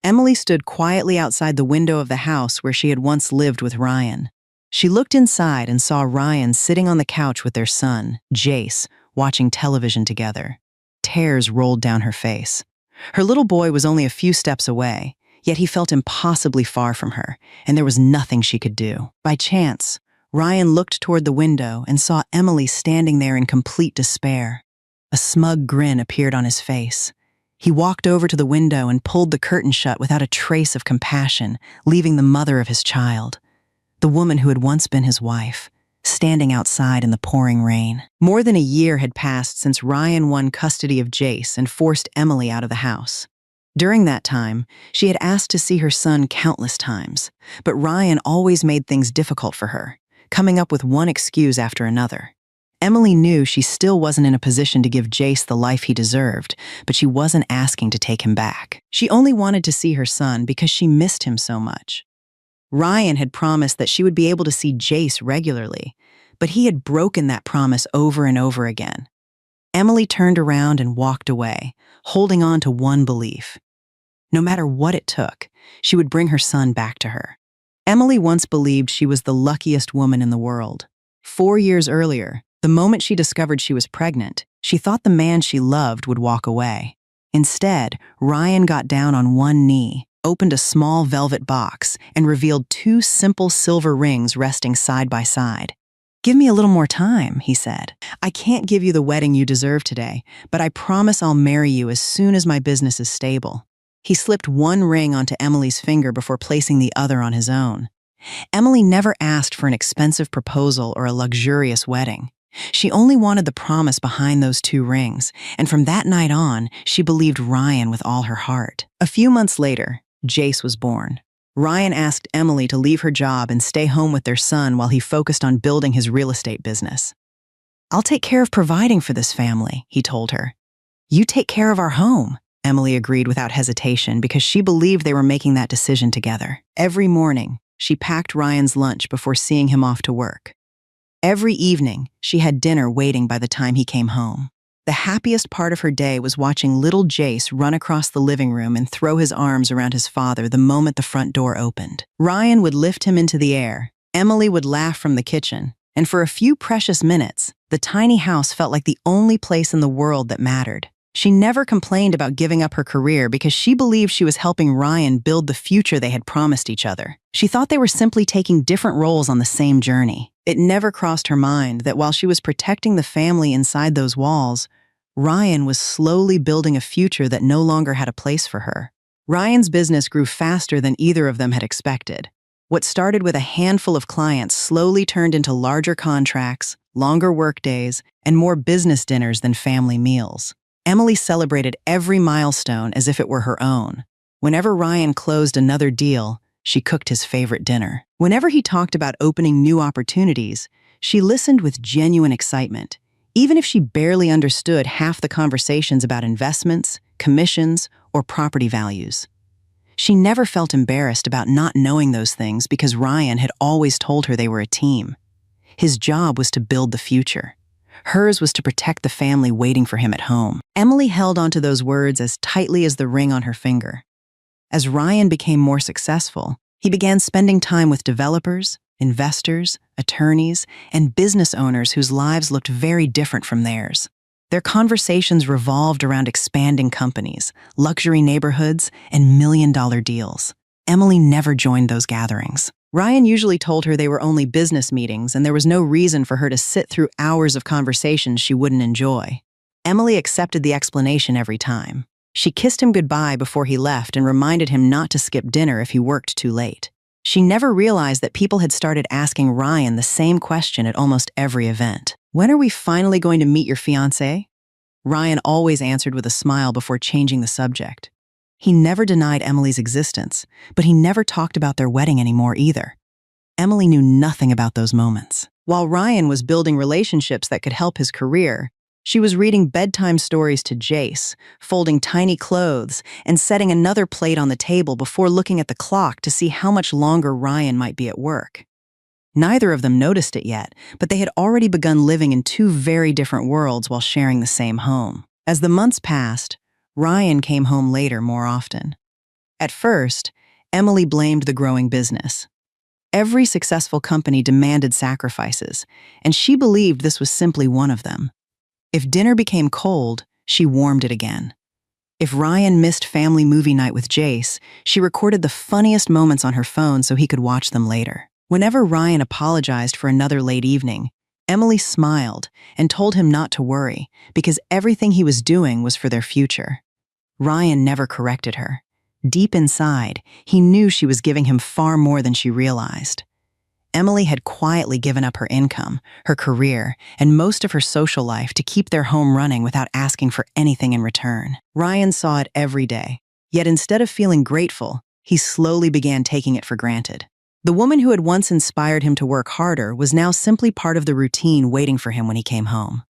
Emily stood quietly outside the window of the house where she had once lived with Ryan. She looked inside and saw Ryan sitting on the couch with their son, Jace, watching television together. Tears rolled down her face. Her little boy was only a few steps away, yet he felt impossibly far from her, and there was nothing she could do. By chance, Ryan looked toward the window and saw Emily standing there in complete despair. A smug grin appeared on his face. He walked over to the window and pulled the curtain shut without a trace of compassion, leaving the mother of his child, the woman who had once been his wife, standing outside in the pouring rain. More than a year had passed since Ryan won custody of Jace and forced Emily out of the house. During that time, she had asked to see her son countless times, but Ryan always made things difficult for her, coming up with one excuse after another. Emily knew she still wasn't in a position to give Jace the life he deserved, but she wasn't asking to take him back. She only wanted to see her son because she missed him so much. Ryan had promised that she would be able to see Jace regularly, but he had broken that promise over and over again. Emily turned around and walked away, holding on to one belief. No matter what it took, she would bring her son back to her. Emily once believed she was the luckiest woman in the world. 4 years earlier, the moment she discovered she was pregnant, she thought the man she loved would walk away. Instead, Ryan got down on one knee, opened a small velvet box, and revealed 2 simple silver rings resting side by side. "Give me a little more time," he said. "I can't give you the wedding you deserve today, but I promise I'll marry you as soon as my business is stable." He slipped one ring onto Emily's finger before placing the other on his own. Emily never asked for an expensive proposal or a luxurious wedding. She only wanted the promise behind those 2 rings, and from that night on, she believed Ryan with all her heart. A few months later, Jace was born. Ryan asked Emily to leave her job and stay home with their son while he focused on building his real estate business. "I'll take care of providing for this family," he told her. "You take care of our home," Emily agreed without hesitation because she believed they were making that decision together. Every morning, she packed Ryan's lunch before seeing him off to work. Every evening, she had dinner waiting by the time he came home. The happiest part of her day was watching little Jace run across the living room and throw his arms around his father the moment the front door opened. Ryan would lift him into the air, Emily would laugh from the kitchen, and for a few precious minutes, the tiny house felt like the only place in the world that mattered. She never complained about giving up her career because she believed she was helping Ryan build the future they had promised each other. She thought they were simply taking different roles on the same journey. It never crossed her mind that while she was protecting the family inside those walls, Ryan was slowly building a future that no longer had a place for her. Ryan's business grew faster than either of them had expected. What started with a handful of clients slowly turned into larger contracts, longer workdays, and more business dinners than family meals. Emily celebrated every milestone as if it were her own. Whenever Ryan closed another deal, she cooked his favorite dinner. Whenever he talked about opening new opportunities, she listened with genuine excitement, even if she barely understood half the conversations about investments, commissions, or property values. She never felt embarrassed about not knowing those things because Ryan had always told her they were a team. His job was to build the future. Hers was to protect the family waiting for him at home. Emily held onto those words as tightly as the ring on her finger. As Ryan became more successful, he began spending time with developers, investors, attorneys, and business owners whose lives looked very different from theirs. Their conversations revolved around expanding companies, luxury neighborhoods, and million-dollar deals. Emily never joined those gatherings. Ryan usually told her they were only business meetings and there was no reason for her to sit through hours of conversations she wouldn't enjoy. Emily accepted the explanation every time. She kissed him goodbye before he left and reminded him not to skip dinner if he worked too late. She never realized that people had started asking Ryan the same question at almost every event. "When are we finally going to meet your fiancé?" Ryan always answered with a smile before changing the subject. He never denied Emily's existence, but he never talked about their wedding anymore either. Emily knew nothing about those moments. While Ryan was building relationships that could help his career, she was reading bedtime stories to Jace, folding tiny clothes, and setting another plate on the table before looking at the clock to see how much longer Ryan might be at work. Neither of them noticed it yet, but they had already begun living in 2 very different worlds while sharing the same home. As the months passed, Ryan came home later more often. At first, Emily blamed the growing business. Every successful company demanded sacrifices, and she believed this was simply one of them. If dinner became cold, she warmed it again. If Ryan missed family movie night with Jace, she recorded the funniest moments on her phone so he could watch them later. Whenever Ryan apologized for another late evening, Emily smiled and told him not to worry because everything he was doing was for their future. Ryan never corrected her. Deep inside, he knew she was giving him far more than she realized. Emily had quietly given up her income, her career, and most of her social life to keep their home running without asking for anything in return. Ryan saw it every day, yet instead of feeling grateful, he slowly began taking it for granted. The woman who had once inspired him to work harder was now simply part of the routine waiting for him when he came home.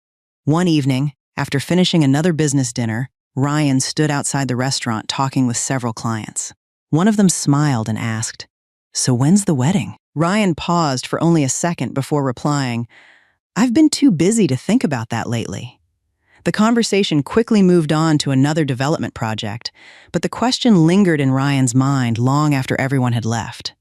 One evening, after finishing another business dinner, Ryan stood outside the restaurant talking with several clients. One of them smiled and asked, "So when's the wedding?" Ryan paused for only a second before replying, "I've been too busy to think about that lately." The conversation quickly moved on to another development project, but the question lingered in Ryan's mind long after everyone had left.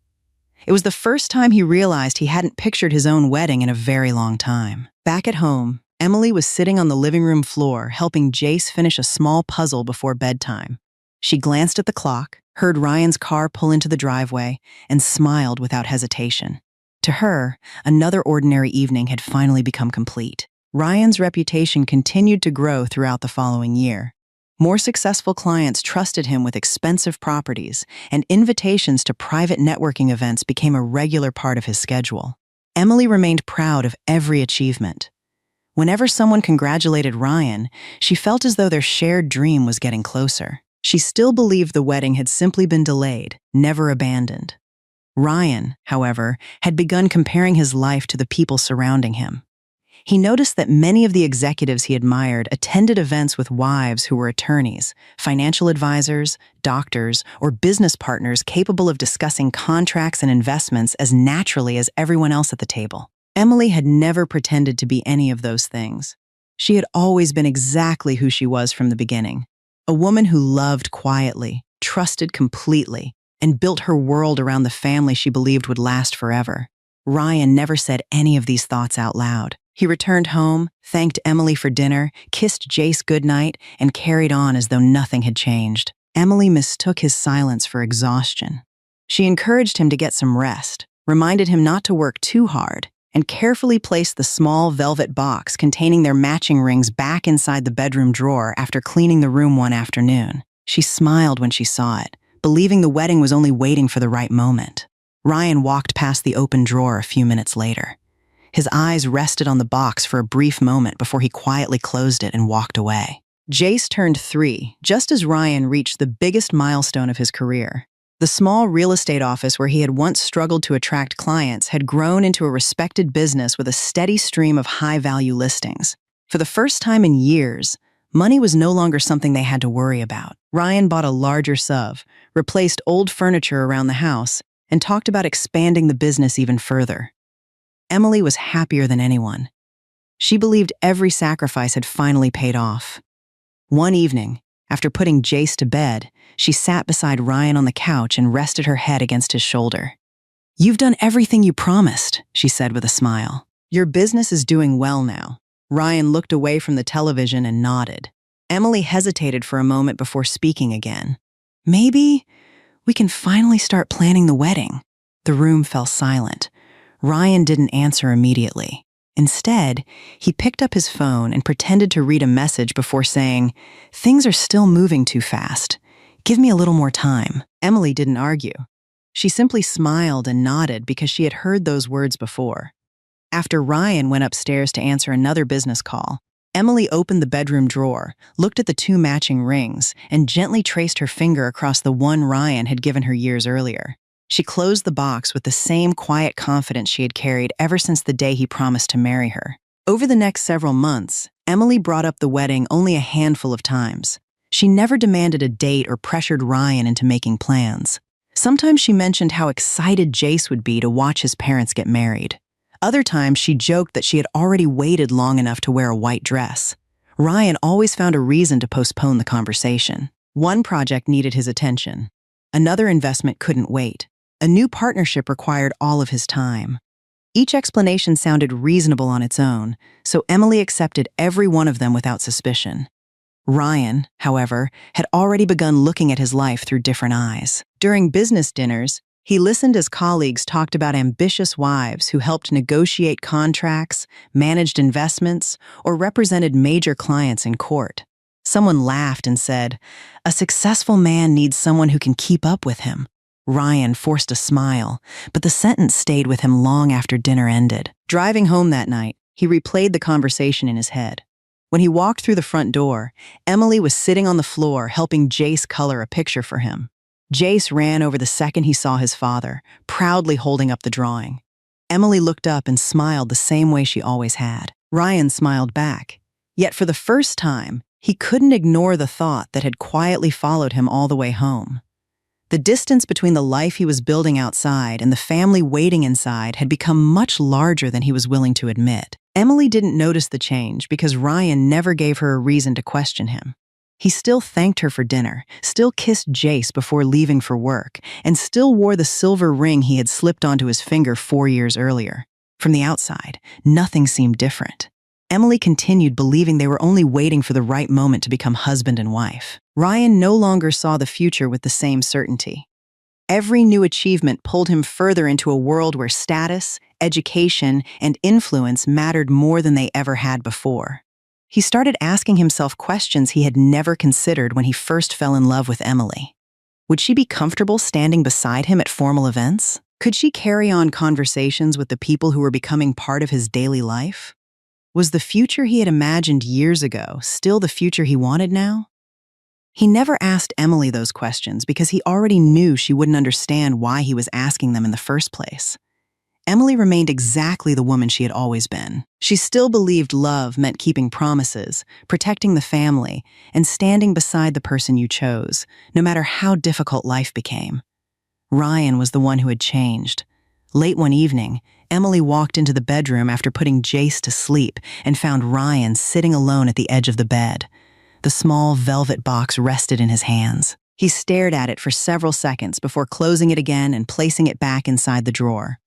It was the first time he realized he hadn't pictured his own wedding in a very long time. Back at home, Emily was sitting on the living room floor helping Jace finish a small puzzle before bedtime. She glanced at the clock, heard Ryan's car pull into the driveway, and smiled without hesitation. To her, another ordinary evening had finally become complete. Ryan's reputation continued to grow throughout the following year. More successful clients trusted him with expensive properties, and invitations to private networking events became a regular part of his schedule. Emily remained proud of every achievement. Whenever someone congratulated Ryan, she felt as though their shared dream was getting closer. She still believed the wedding had simply been delayed, never abandoned. Ryan, however, had begun comparing his life to the people surrounding him. He noticed that many of the executives he admired attended events with wives who were attorneys, financial advisors, doctors, or business partners capable of discussing contracts and investments as naturally as everyone else at the table. Emily had never pretended to be any of those things. She had always been exactly who she was from the beginning. A woman who loved quietly, trusted completely, and built her world around the family she believed would last forever. Ryan never said any of these thoughts out loud. He returned home, thanked Emily for dinner, kissed Jace goodnight, and carried on as though nothing had changed. Emily mistook his silence for exhaustion. She encouraged him to get some rest, reminded him not to work too hard, and carefully placed the small velvet box containing their matching rings back inside the bedroom drawer after cleaning the room one afternoon. She smiled when she saw it, believing the wedding was only waiting for the right moment. Ryan walked past the open drawer a few minutes later. His eyes rested on the box for a brief moment before he quietly closed it and walked away. Jace turned 3, just as Ryan reached the biggest milestone of his career. The small real estate office where he had once struggled to attract clients had grown into a respected business with a steady stream of high-value listings. For the first time in years, money was no longer something they had to worry about. Ryan bought a larger SUV, replaced old furniture around the house, and talked about expanding the business even further. Emily was happier than anyone. She believed every sacrifice had finally paid off. One evening, after putting Jace to bed, she sat beside Ryan on the couch and rested her head against his shoulder. "You've done everything you promised," she said with a smile. "Your business is doing well now." Ryan looked away from the television and nodded. Emily hesitated for a moment before speaking again. "Maybe we can finally start planning the wedding." The room fell silent. Ryan didn't answer immediately. Instead, he picked up his phone and pretended to read a message before saying, "Things are still moving too fast. Give me a little more time." Emily didn't argue. She simply smiled and nodded because she had heard those words before. After Ryan went upstairs to answer another business call, Emily opened the bedroom drawer, looked at the 2 matching rings, and gently traced her finger across the one Ryan had given her years earlier. She closed the box with the same quiet confidence she had carried ever since the day he promised to marry her. Over the next several months, Emily brought up the wedding only a handful of times. She never demanded a date or pressured Ryan into making plans. Sometimes she mentioned how excited Jace would be to watch his parents get married. Other times she joked that she had already waited long enough to wear a white dress. Ryan always found a reason to postpone the conversation. One project needed his attention. Another investment couldn't wait. A new partnership required all of his time. Each explanation sounded reasonable on its own, so Emily accepted every one of them without suspicion. Ryan, however, had already begun looking at his life through different eyes. During business dinners, he listened as colleagues talked about ambitious wives who helped negotiate contracts, managed investments, or represented major clients in court. Someone laughed and said, "A successful man needs someone who can keep up with him." Ryan forced a smile, but the sentence stayed with him long after dinner ended. Driving home that night, he replayed the conversation in his head. When he walked through the front door, Emily was sitting on the floor helping Jace color a picture for him. Jace ran over the second he saw his father, proudly holding up the drawing. Emily looked up and smiled the same way she always had. Ryan smiled back. Yet for the first time, he couldn't ignore the thought that had quietly followed him all the way home. The distance between the life he was building outside and the family waiting inside had become much larger than he was willing to admit. Emily didn't notice the change because Ryan never gave her a reason to question him. He still thanked her for dinner, still kissed Jace before leaving for work, and still wore the silver ring he had slipped onto his finger 4 years earlier. From the outside, nothing seemed different. Emily continued believing they were only waiting for the right moment to become husband and wife. Ryan no longer saw the future with the same certainty. Every new achievement pulled him further into a world where status, education, and influence mattered more than they ever had before. He started asking himself questions he had never considered when he first fell in love with Emily. Would she be comfortable standing beside him at formal events? Could she carry on conversations with the people who were becoming part of his daily life? Was the future he had imagined years ago still the future he wanted now? He never asked Emily those questions because he already knew she wouldn't understand why he was asking them in the first place. Emily remained exactly the woman she had always been. She still believed love meant keeping promises, protecting the family, and standing beside the person you chose, no matter how difficult life became. Ryan was the one who had changed. Late one evening, Emily walked into the bedroom after putting Jace to sleep and found Ryan sitting alone at the edge of the bed. The small velvet box rested in his hands. He stared at it for several seconds before closing it again and placing it back inside the drawer.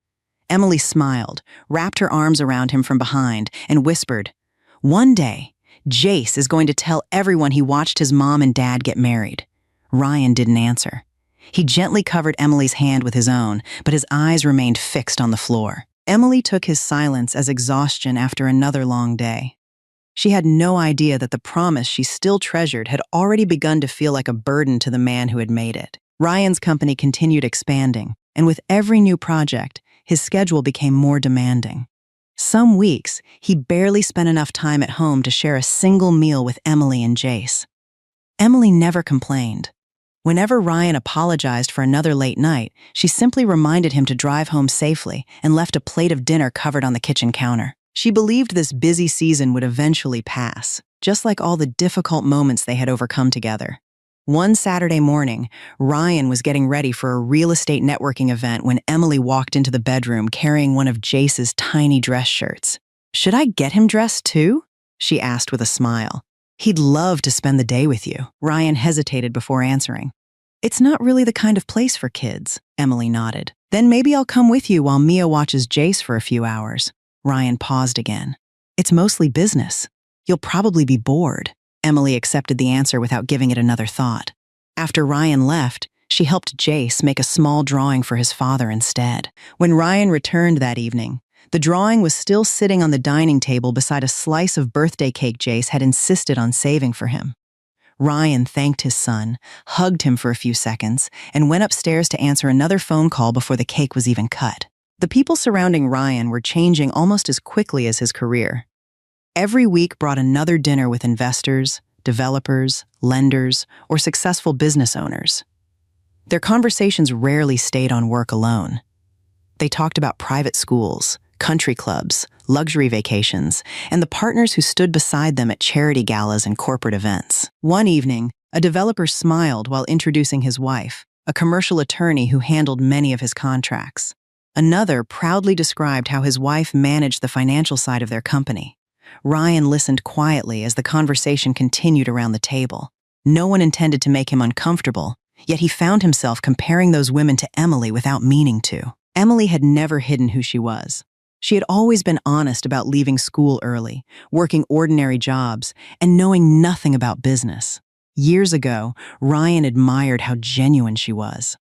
Emily smiled, wrapped her arms around him from behind, and whispered, "One day, Jace is going to tell everyone he watched his mom and dad get married." Ryan didn't answer. He gently covered Emily's hand with his own, but his eyes remained fixed on the floor. Emily took his silence as exhaustion after another long day. She had no idea that the promise she still treasured had already begun to feel like a burden to the man who had made it. Ryan's company continued expanding, and with every new project, his schedule became more demanding. Some weeks, he barely spent enough time at home to share a single meal with Emily and Jace. Emily never complained. Whenever Ryan apologized for another late night, she simply reminded him to drive home safely and left a plate of dinner covered on the kitchen counter. She believed this busy season would eventually pass, just like all the difficult moments they had overcome together. One Saturday morning, Ryan was getting ready for a real estate networking event when Emily walked into the bedroom carrying one of Jace's tiny dress shirts. "Should I get him dressed too?" she asked with a smile. "He'd love to spend the day with you." Ryan hesitated before answering. "It's not really the kind of place for kids," Emily nodded. "Then maybe I'll come with you while Mia watches Jace for a few hours." Ryan paused again. "It's mostly business. You'll probably be bored." Emily accepted the answer without giving it another thought. After Ryan left, she helped Jace make a small drawing for his father instead. When Ryan returned that evening, the drawing was still sitting on the dining table beside a slice of birthday cake Jace had insisted on saving for him. Ryan thanked his son, hugged him for a few seconds, and went upstairs to answer another phone call before the cake was even cut. The people surrounding Ryan were changing almost as quickly as his career. Every week brought another dinner with investors, developers, lenders, or successful business owners. Their conversations rarely stayed on work alone. They talked about private schools, country clubs, luxury vacations, and the partners who stood beside them at charity galas and corporate events. One evening, a developer smiled while introducing his wife, a commercial attorney who handled many of his contracts. Another proudly described how his wife managed the financial side of their company. Ryan listened quietly as the conversation continued around the table. No one intended to make him uncomfortable. Yet he found himself comparing those women to Emily without meaning to. Emily had never hidden who she was. She had always been honest about leaving school early, working ordinary jobs, and knowing nothing about business. Years ago, Ryan admired how genuine she was.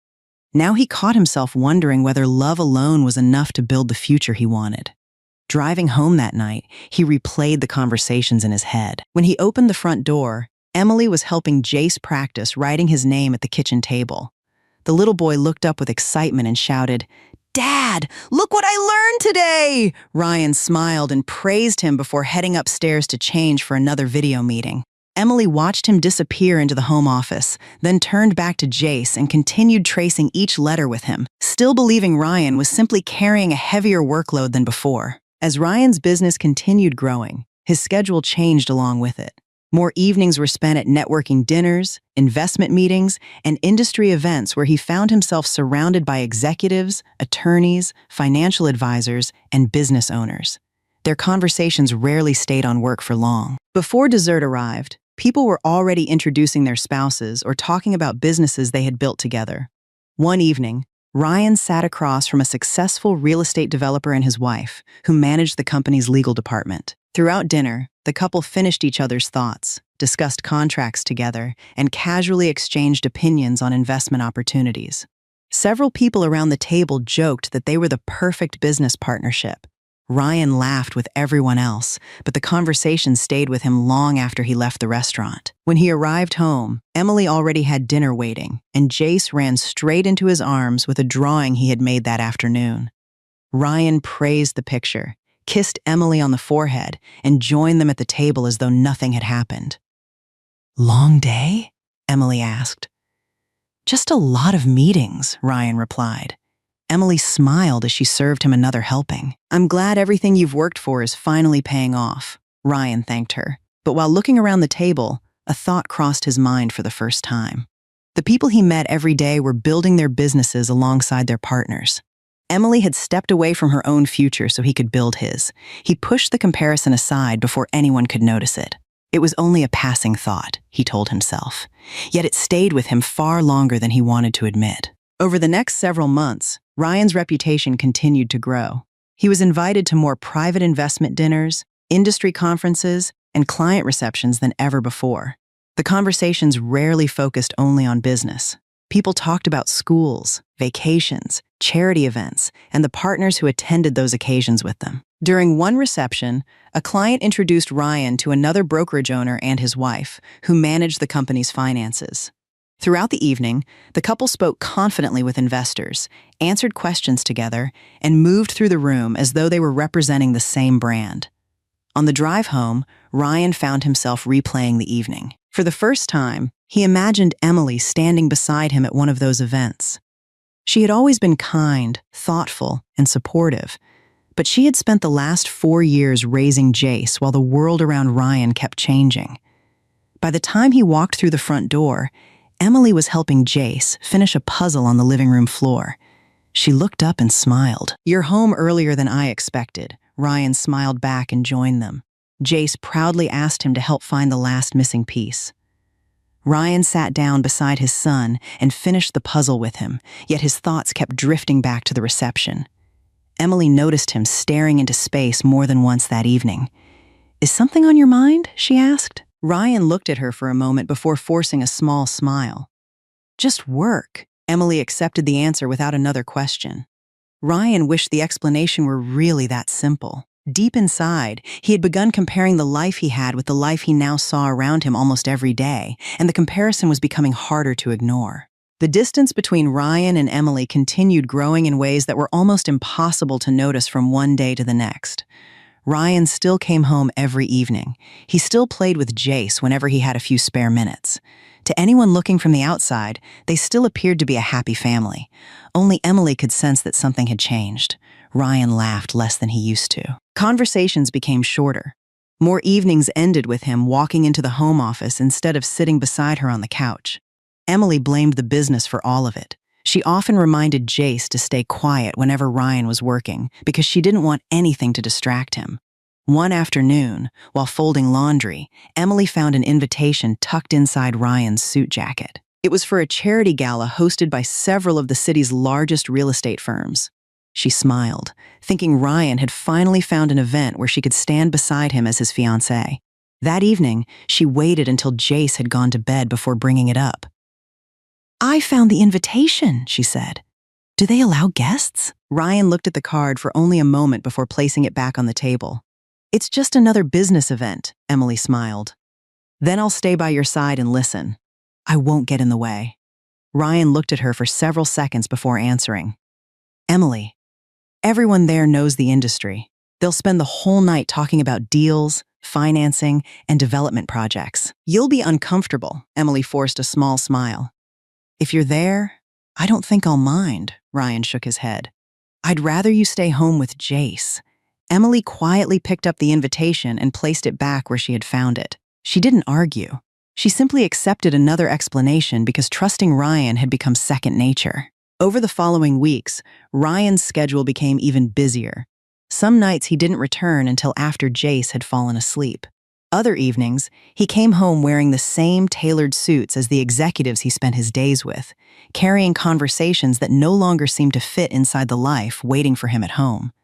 Now he caught himself wondering whether love alone was enough to build the future he wanted. Driving home that night, he replayed the conversations in his head. When he opened the front door, Emily was helping Jace practice writing his name at the kitchen table. The little boy looked up with excitement and shouted, "Dad, look what I learned today!" Ryan smiled and praised him before heading upstairs to change for another video meeting. Emily watched him disappear into the home office, then turned back to Jace and continued tracing each letter with him, still believing Ryan was simply carrying a heavier workload than before. As Ryan's business continued growing, his schedule changed along with it. More evenings were spent at networking dinners, investment meetings, and industry events where he found himself surrounded by executives, attorneys, financial advisors, and business owners. Their conversations rarely stayed on work for long. Before dessert arrived, people were already introducing their spouses or talking about businesses they had built together. One evening, Ryan sat across from a successful real estate developer and his wife, who managed the company's legal department. Throughout dinner, the couple finished each other's thoughts, discussed contracts together, and casually exchanged opinions on investment opportunities. Several people around the table joked that they were the perfect business partnership. Ryan laughed with everyone else, but the conversation stayed with him long after he left the restaurant. When he arrived home, Emily already had dinner waiting, and Jace ran straight into his arms with a drawing he had made that afternoon. Ryan praised the picture, kissed Emily on the forehead, and joined them at the table as though nothing had happened. "Long day?" Emily asked. "Just a lot of meetings," Ryan replied. Emily smiled as she served him another helping. "I'm glad everything you've worked for is finally paying off," Ryan thanked her. But while looking around the table, a thought crossed his mind for the first time. The people he met every day were building their businesses alongside their partners. Emily had stepped away from her own future so he could build his. He pushed the comparison aside before anyone could notice it. It was only a passing thought, he told himself. Yet it stayed with him far longer than he wanted to admit. Over the next several months, Ryan's reputation continued to grow. He was invited to more private investment dinners, industry conferences, and client receptions than ever before. The conversations rarely focused only on business. People talked about schools, vacations, charity events, and the partners who attended those occasions with them. During one reception, a client introduced Ryan to another brokerage owner and his wife, who managed the company's finances. Throughout the evening, the couple spoke confidently with investors, answered questions together, and moved through the room as though they were representing the same brand. On the drive home, Ryan found himself replaying the evening. For the first time, he imagined Emily standing beside him at one of those events. She had always been kind, thoughtful, and supportive, but she had spent the last 4 years raising Jace while the world around Ryan kept changing. By the time he walked through the front door, Emily was helping Jace finish a puzzle on the living room floor. She looked up and smiled. "You're home earlier than I expected." Ryan smiled back and joined them. Jace proudly asked him to help find the last missing piece. Ryan sat down beside his son and finished the puzzle with him, yet his thoughts kept drifting back to the reception. Emily noticed him staring into space more than once that evening. "Is something on your mind?" she asked. Ryan looked at her for a moment before forcing a small smile. "Just work." Emily accepted the answer without another question. Ryan wished the explanation were really that simple. Deep inside, he had begun comparing the life he had with the life he now saw around him almost every day, and the comparison was becoming harder to ignore. The distance between Ryan and Emily continued growing in ways that were almost impossible to notice from one day to the next. Ryan still came home every evening. He still played with Jace whenever he had a few spare minutes. To anyone looking from the outside, they still appeared to be a happy family. Only Emily could sense that something had changed. Ryan laughed less than he used to. Conversations became shorter. More evenings ended with him walking into the home office instead of sitting beside her on the couch. Emily blamed the business for all of it. She often reminded Jace to stay quiet whenever Ryan was working because she didn't want anything to distract him. One afternoon, while folding laundry, Emily found an invitation tucked inside Ryan's suit jacket. It was for a charity gala hosted by several of the city's largest real estate firms. She smiled, thinking Ryan had finally found an event where she could stand beside him as his fiancé. That evening, she waited until Jace had gone to bed before bringing it up. "I found the invitation," she said. "Do they allow guests?" Ryan looked at the card for only a moment before placing it back on the table. "It's just another business event," Emily smiled. "Then I'll stay by your side and listen. I won't get in the way." Ryan looked at her for several seconds before answering. "Emily, everyone there knows the industry. They'll spend the whole night talking about deals, financing, and development projects. You'll be uncomfortable," Emily forced a small smile. "If you're there, I don't think I'll mind," Ryan shook his head. "I'd rather you stay home with Jace." Emily quietly picked up the invitation and placed it back where she had found it. She didn't argue. She simply accepted another explanation because trusting Ryan had become second nature. Over the following weeks, Ryan's schedule became even busier. Some nights he didn't return until after Jace had fallen asleep. Other evenings, he came home wearing the same tailored suits as the executives he spent his days with, carrying conversations that no longer seemed to fit inside the life waiting for him at home.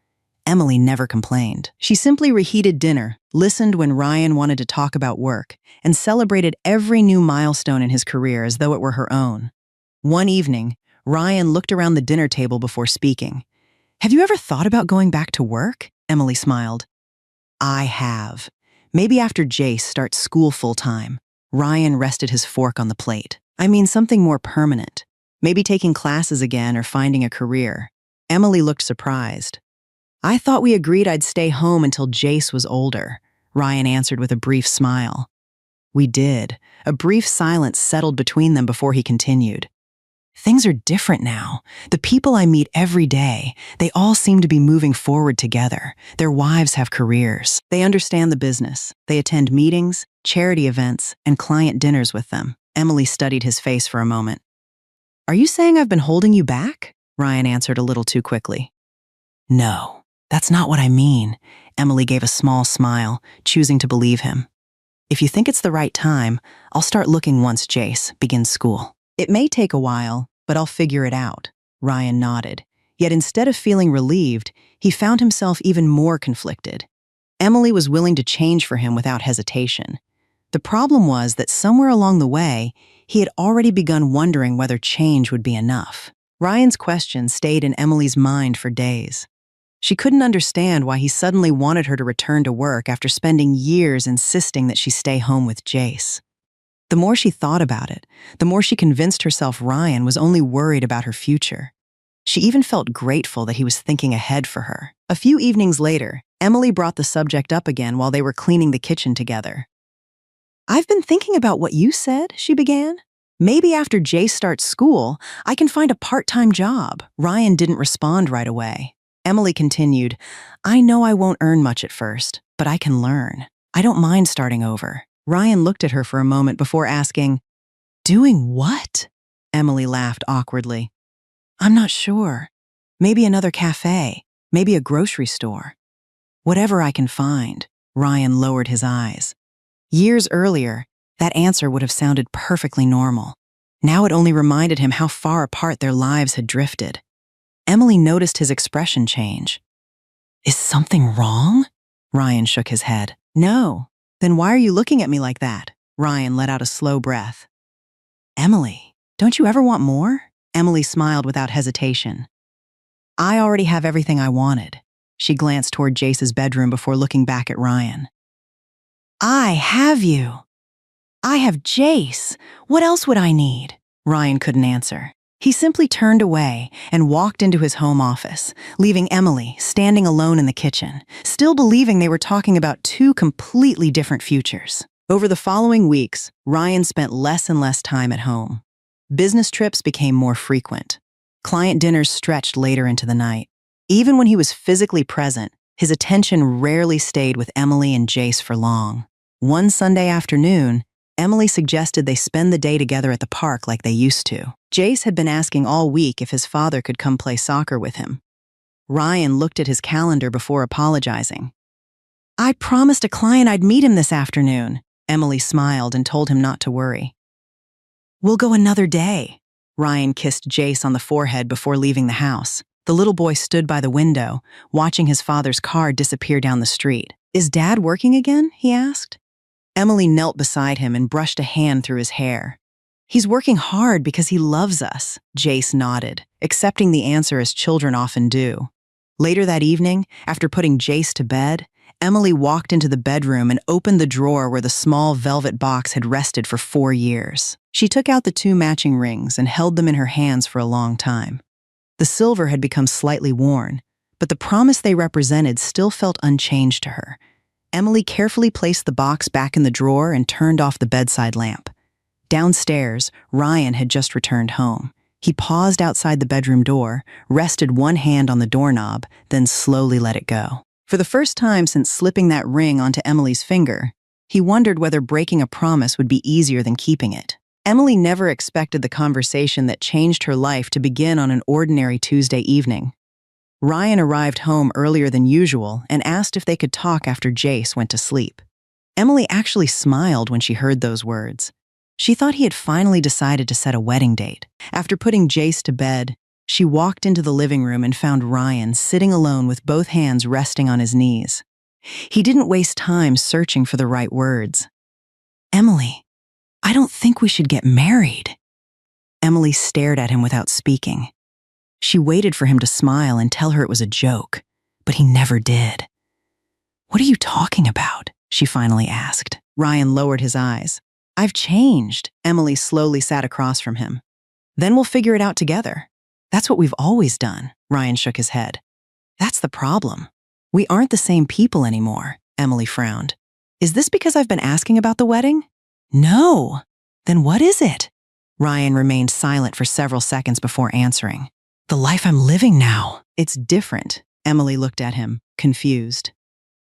Emily never complained. She simply reheated dinner, listened when Ryan wanted to talk about work, and celebrated every new milestone in his career as though it were her own. One evening, Ryan looked around the dinner table before speaking. "Have you ever thought about going back to work?" Emily smiled. "I have. Maybe after Jace starts school full-time." Ryan rested his fork on the plate. "I mean something more permanent. Maybe taking classes again or finding a career." Emily looked surprised. "I thought we agreed I'd stay home until Jace was older," Ryan answered with a brief smile. "We did." A brief silence settled between them before he continued. "Things are different now. The people I meet every day, they all seem to be moving forward together. Their wives have careers. They understand the business. They attend meetings, charity events, and client dinners with them." Emily studied his face for a moment. "Are you saying I've been holding you back?" Ryan answered a little too quickly. "No. That's not what I mean." Emily gave a small smile, choosing to believe him. "If you think it's the right time, I'll start looking once Jace begins school. It may take a while, but I'll figure it out." Ryan nodded. Yet instead of feeling relieved, he found himself even more conflicted. Emily was willing to change for him without hesitation. The problem was that somewhere along the way, he had already begun wondering whether change would be enough. Ryan's question stayed in Emily's mind for days. She couldn't understand why he suddenly wanted her to return to work after spending years insisting that she stay home with Jace. The more she thought about it, the more she convinced herself Ryan was only worried about her future. She even felt grateful that he was thinking ahead for her. A few evenings later, Emily brought the subject up again while they were cleaning the kitchen together. "I've been thinking about what you said," she began. "Maybe after Jace starts school, I can find a part-time job." Ryan didn't respond right away. Emily continued, "I know I won't earn much at first, but I can learn. I don't mind starting over." Ryan looked at her for a moment before asking, "Doing what?" Emily laughed awkwardly. "I'm not sure. Maybe another cafe, maybe a grocery store. Whatever I can find." Ryan lowered his eyes. Years earlier, that answer would have sounded perfectly normal. Now it only reminded him how far apart their lives had drifted. Emily noticed his expression change. "Is something wrong?" Ryan shook his head. "No. Then why are you looking at me like that?" Ryan let out a slow breath. "Emily, don't you ever want more?" Emily smiled without hesitation. "I already have everything I wanted." She glanced toward Jace's bedroom before looking back at Ryan. "I have you. I have Jace. What else would I need?" Ryan couldn't answer. He simply turned away and walked into his home office, leaving Emily standing alone in the kitchen, still believing they were talking about two completely different futures. Over the following weeks, Ryan spent less and less time at home. Business trips became more frequent. Client dinners stretched later into the night. Even when he was physically present, his attention rarely stayed with Emily and Jace for long. One Sunday afternoon, Emily suggested they spend the day together at the park like they used to. Jace had been asking all week if his father could come play soccer with him. Ryan looked at his calendar before apologizing. "I promised a client I'd meet him this afternoon." Emily smiled and told him not to worry. We'll go another day. Ryan kissed Jace on the forehead before leaving the house. The little boy stood by the window, watching his father's car disappear down the street. Is Dad working again? He asked. Emily knelt beside him and brushed a hand through his hair. He's working hard because he loves us, Jace nodded, accepting the answer as children often do. Later that evening, after putting Jace to bed, Emily walked into the bedroom and opened the drawer where the small velvet box had rested for 4 years. She took out the 2 matching rings and held them in her hands for a long time. The silver had become slightly worn, but the promise they represented still felt unchanged to her. Emily carefully placed the box back in the drawer and turned off the bedside lamp. Downstairs, Ryan had just returned home. He paused outside the bedroom door, rested one hand on the doorknob, then slowly let it go. For the first time since slipping that ring onto Emily's finger, he wondered whether breaking a promise would be easier than keeping it. Emily never expected the conversation that changed her life to begin on an ordinary Tuesday evening. Ryan arrived home earlier than usual and asked if they could talk after Jace went to sleep. Emily actually smiled when she heard those words. She thought he had finally decided to set a wedding date. After putting Jace to bed, she walked into the living room and found Ryan sitting alone with both hands resting on his knees. He didn't waste time searching for the right words. "Emily, I don't think we should get married." Emily stared at him without speaking. She waited for him to smile and tell her it was a joke, but he never did. "What are you talking about?" she finally asked. Ryan lowered his eyes. "I've changed." Emily slowly sat across from him. "Then we'll figure it out together. That's what we've always done." Ryan shook his head. "That's the problem. We aren't the same people anymore." Emily frowned. "Is this because I've been asking about the wedding?" "No." "Then what is it?" Ryan remained silent for several seconds before answering. "The life I'm living now." "It's different." Emily looked at him, confused.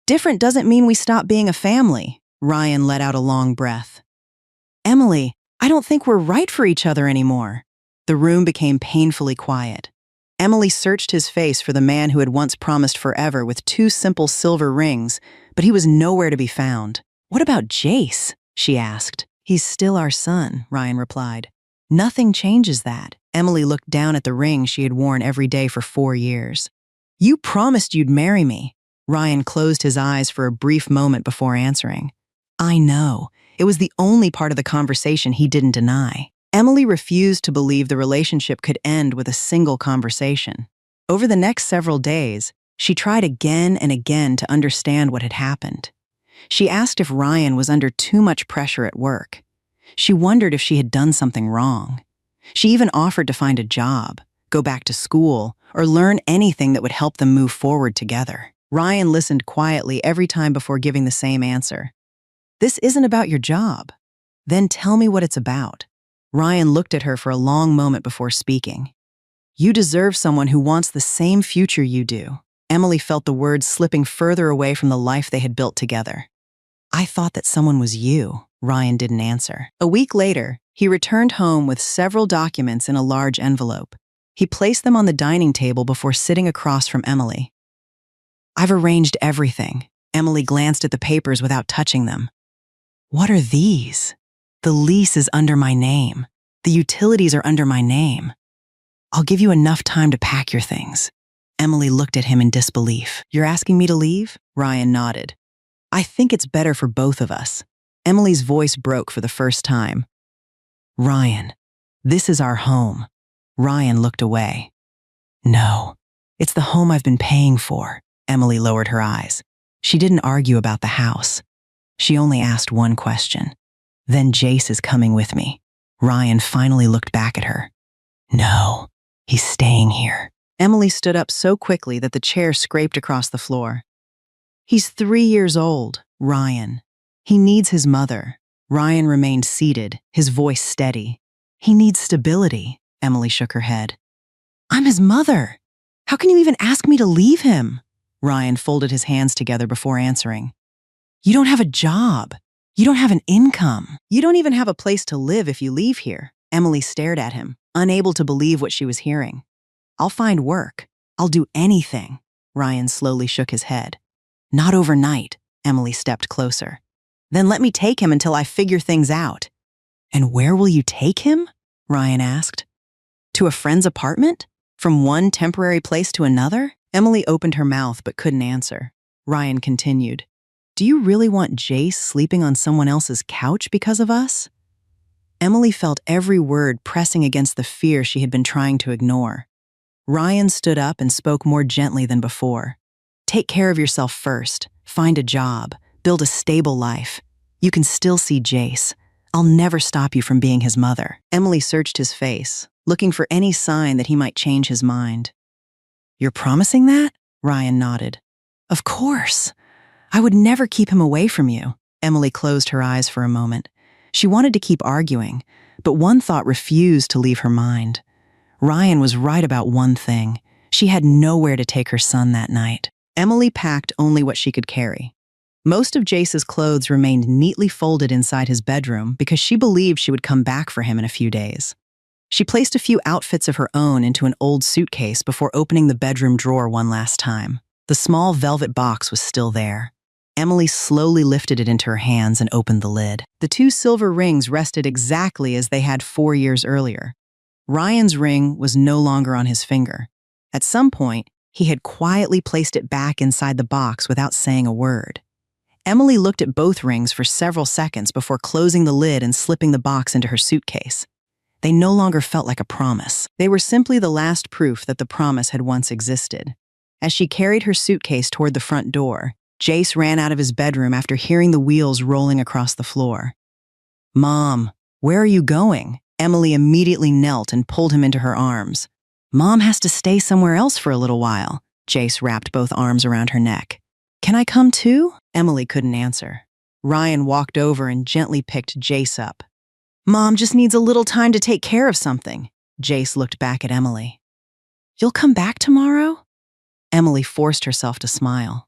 "Different doesn't mean we stop being a family." Ryan let out a long breath. "Emily, I don't think we're right for each other anymore." The room became painfully quiet. Emily searched his face for the man who had once promised forever with 2 simple silver rings, but he was nowhere to be found. "What about Jace?" she asked. "He's still our son," Ryan replied. "Nothing changes that." Emily looked down at the ring she had worn every day for 4 years. "You promised you'd marry me." Ryan closed his eyes for a brief moment before answering. "I know." It was the only part of the conversation he didn't deny. Emily refused to believe the relationship could end with a single conversation. Over the next several days, she tried again and again to understand what had happened. She asked if Ryan was under too much pressure at work. She wondered if she had done something wrong. She even offered to find a job, go back to school, or learn anything that would help them move forward together. Ryan listened quietly every time before giving the same answer. "This isn't about your job." "Then tell me what it's about." Ryan looked at her for a long moment before speaking. "You deserve someone who wants the same future you do." Emily felt the words slipping further away from the life they had built together. "I thought that someone was you." Ryan didn't answer. A week later, he returned home with several documents in a large envelope. He placed them on the dining table before sitting across from Emily. "I've arranged everything." Emily glanced at the papers without touching them. "What are these?" "The lease is under my name. The utilities are under my name. I'll give you enough time to pack your things." Emily looked at him in disbelief. "You're asking me to leave?" Ryan nodded. "I think it's better for both of us." Emily's voice broke for the first time. "Ryan, this is our home." Ryan looked away. "No, it's the home I've been paying for." Emily lowered her eyes. She didn't argue about the house. She only asked one question. "Then Jace is coming with me." Ryan finally looked back at her. "No, he's staying here." Emily stood up so quickly that the chair scraped across the floor. "He's 3 years old, Ryan. He needs his mother." Ryan remained seated, his voice steady. "He needs stability." Emily shook her head. "I'm his mother. How can you even ask me to leave him?" Ryan folded his hands together before answering. "You don't have a job. You don't have an income. You don't even have a place to live if you leave here." Emily stared at him, unable to believe what she was hearing. "I'll find work. I'll do anything." Ryan slowly shook his head. "Not overnight." Emily stepped closer. "Then let me take him until I figure things out." "And where will you take him?" Ryan asked. "To a friend's apartment? From one temporary place to another?" Emily opened her mouth but couldn't answer. Ryan continued, "Do you really want Jace sleeping on someone else's couch because of us?" Emily felt every word pressing against the fear she had been trying to ignore. Ryan stood up and spoke more gently than before. "Take care of yourself first. Find a job. Build a stable life. You can still see Jace. I'll never stop you from being his mother." Emily searched his face, looking for any sign that he might change his mind. "You're promising that?" Ryan nodded. "Of course. I would never keep him away from you." Emily closed her eyes for a moment. She wanted to keep arguing, but one thought refused to leave her mind. Ryan was right about one thing. She had nowhere to take her son that night. Emily packed only what she could carry. Most of Jace's clothes remained neatly folded inside his bedroom because she believed she would come back for him in a few days. She placed a few outfits of her own into an old suitcase before opening the bedroom drawer one last time. The small velvet box was still there. Emily slowly lifted it into her hands and opened the lid. The 2 silver rings rested exactly as they had 4 years earlier. Ryan's ring was no longer on his finger. At some point, he had quietly placed it back inside the box without saying a word. Emily looked at both rings for several seconds before closing the lid and slipping the box into her suitcase. They no longer felt like a promise. They were simply the last proof that the promise had once existed. As she carried her suitcase toward the front door, Jace ran out of his bedroom after hearing the wheels rolling across the floor. "Mom, where are you going?" Emily immediately knelt and pulled him into her arms. "Mom has to stay somewhere else for a little while." Jace wrapped both arms around her neck. "Can I come too?" Emily couldn't answer. Ryan walked over and gently picked Jace up. "Mom just needs a little time to take care of something." Jace looked back at Emily. "You'll come back tomorrow?" Emily forced herself to smile.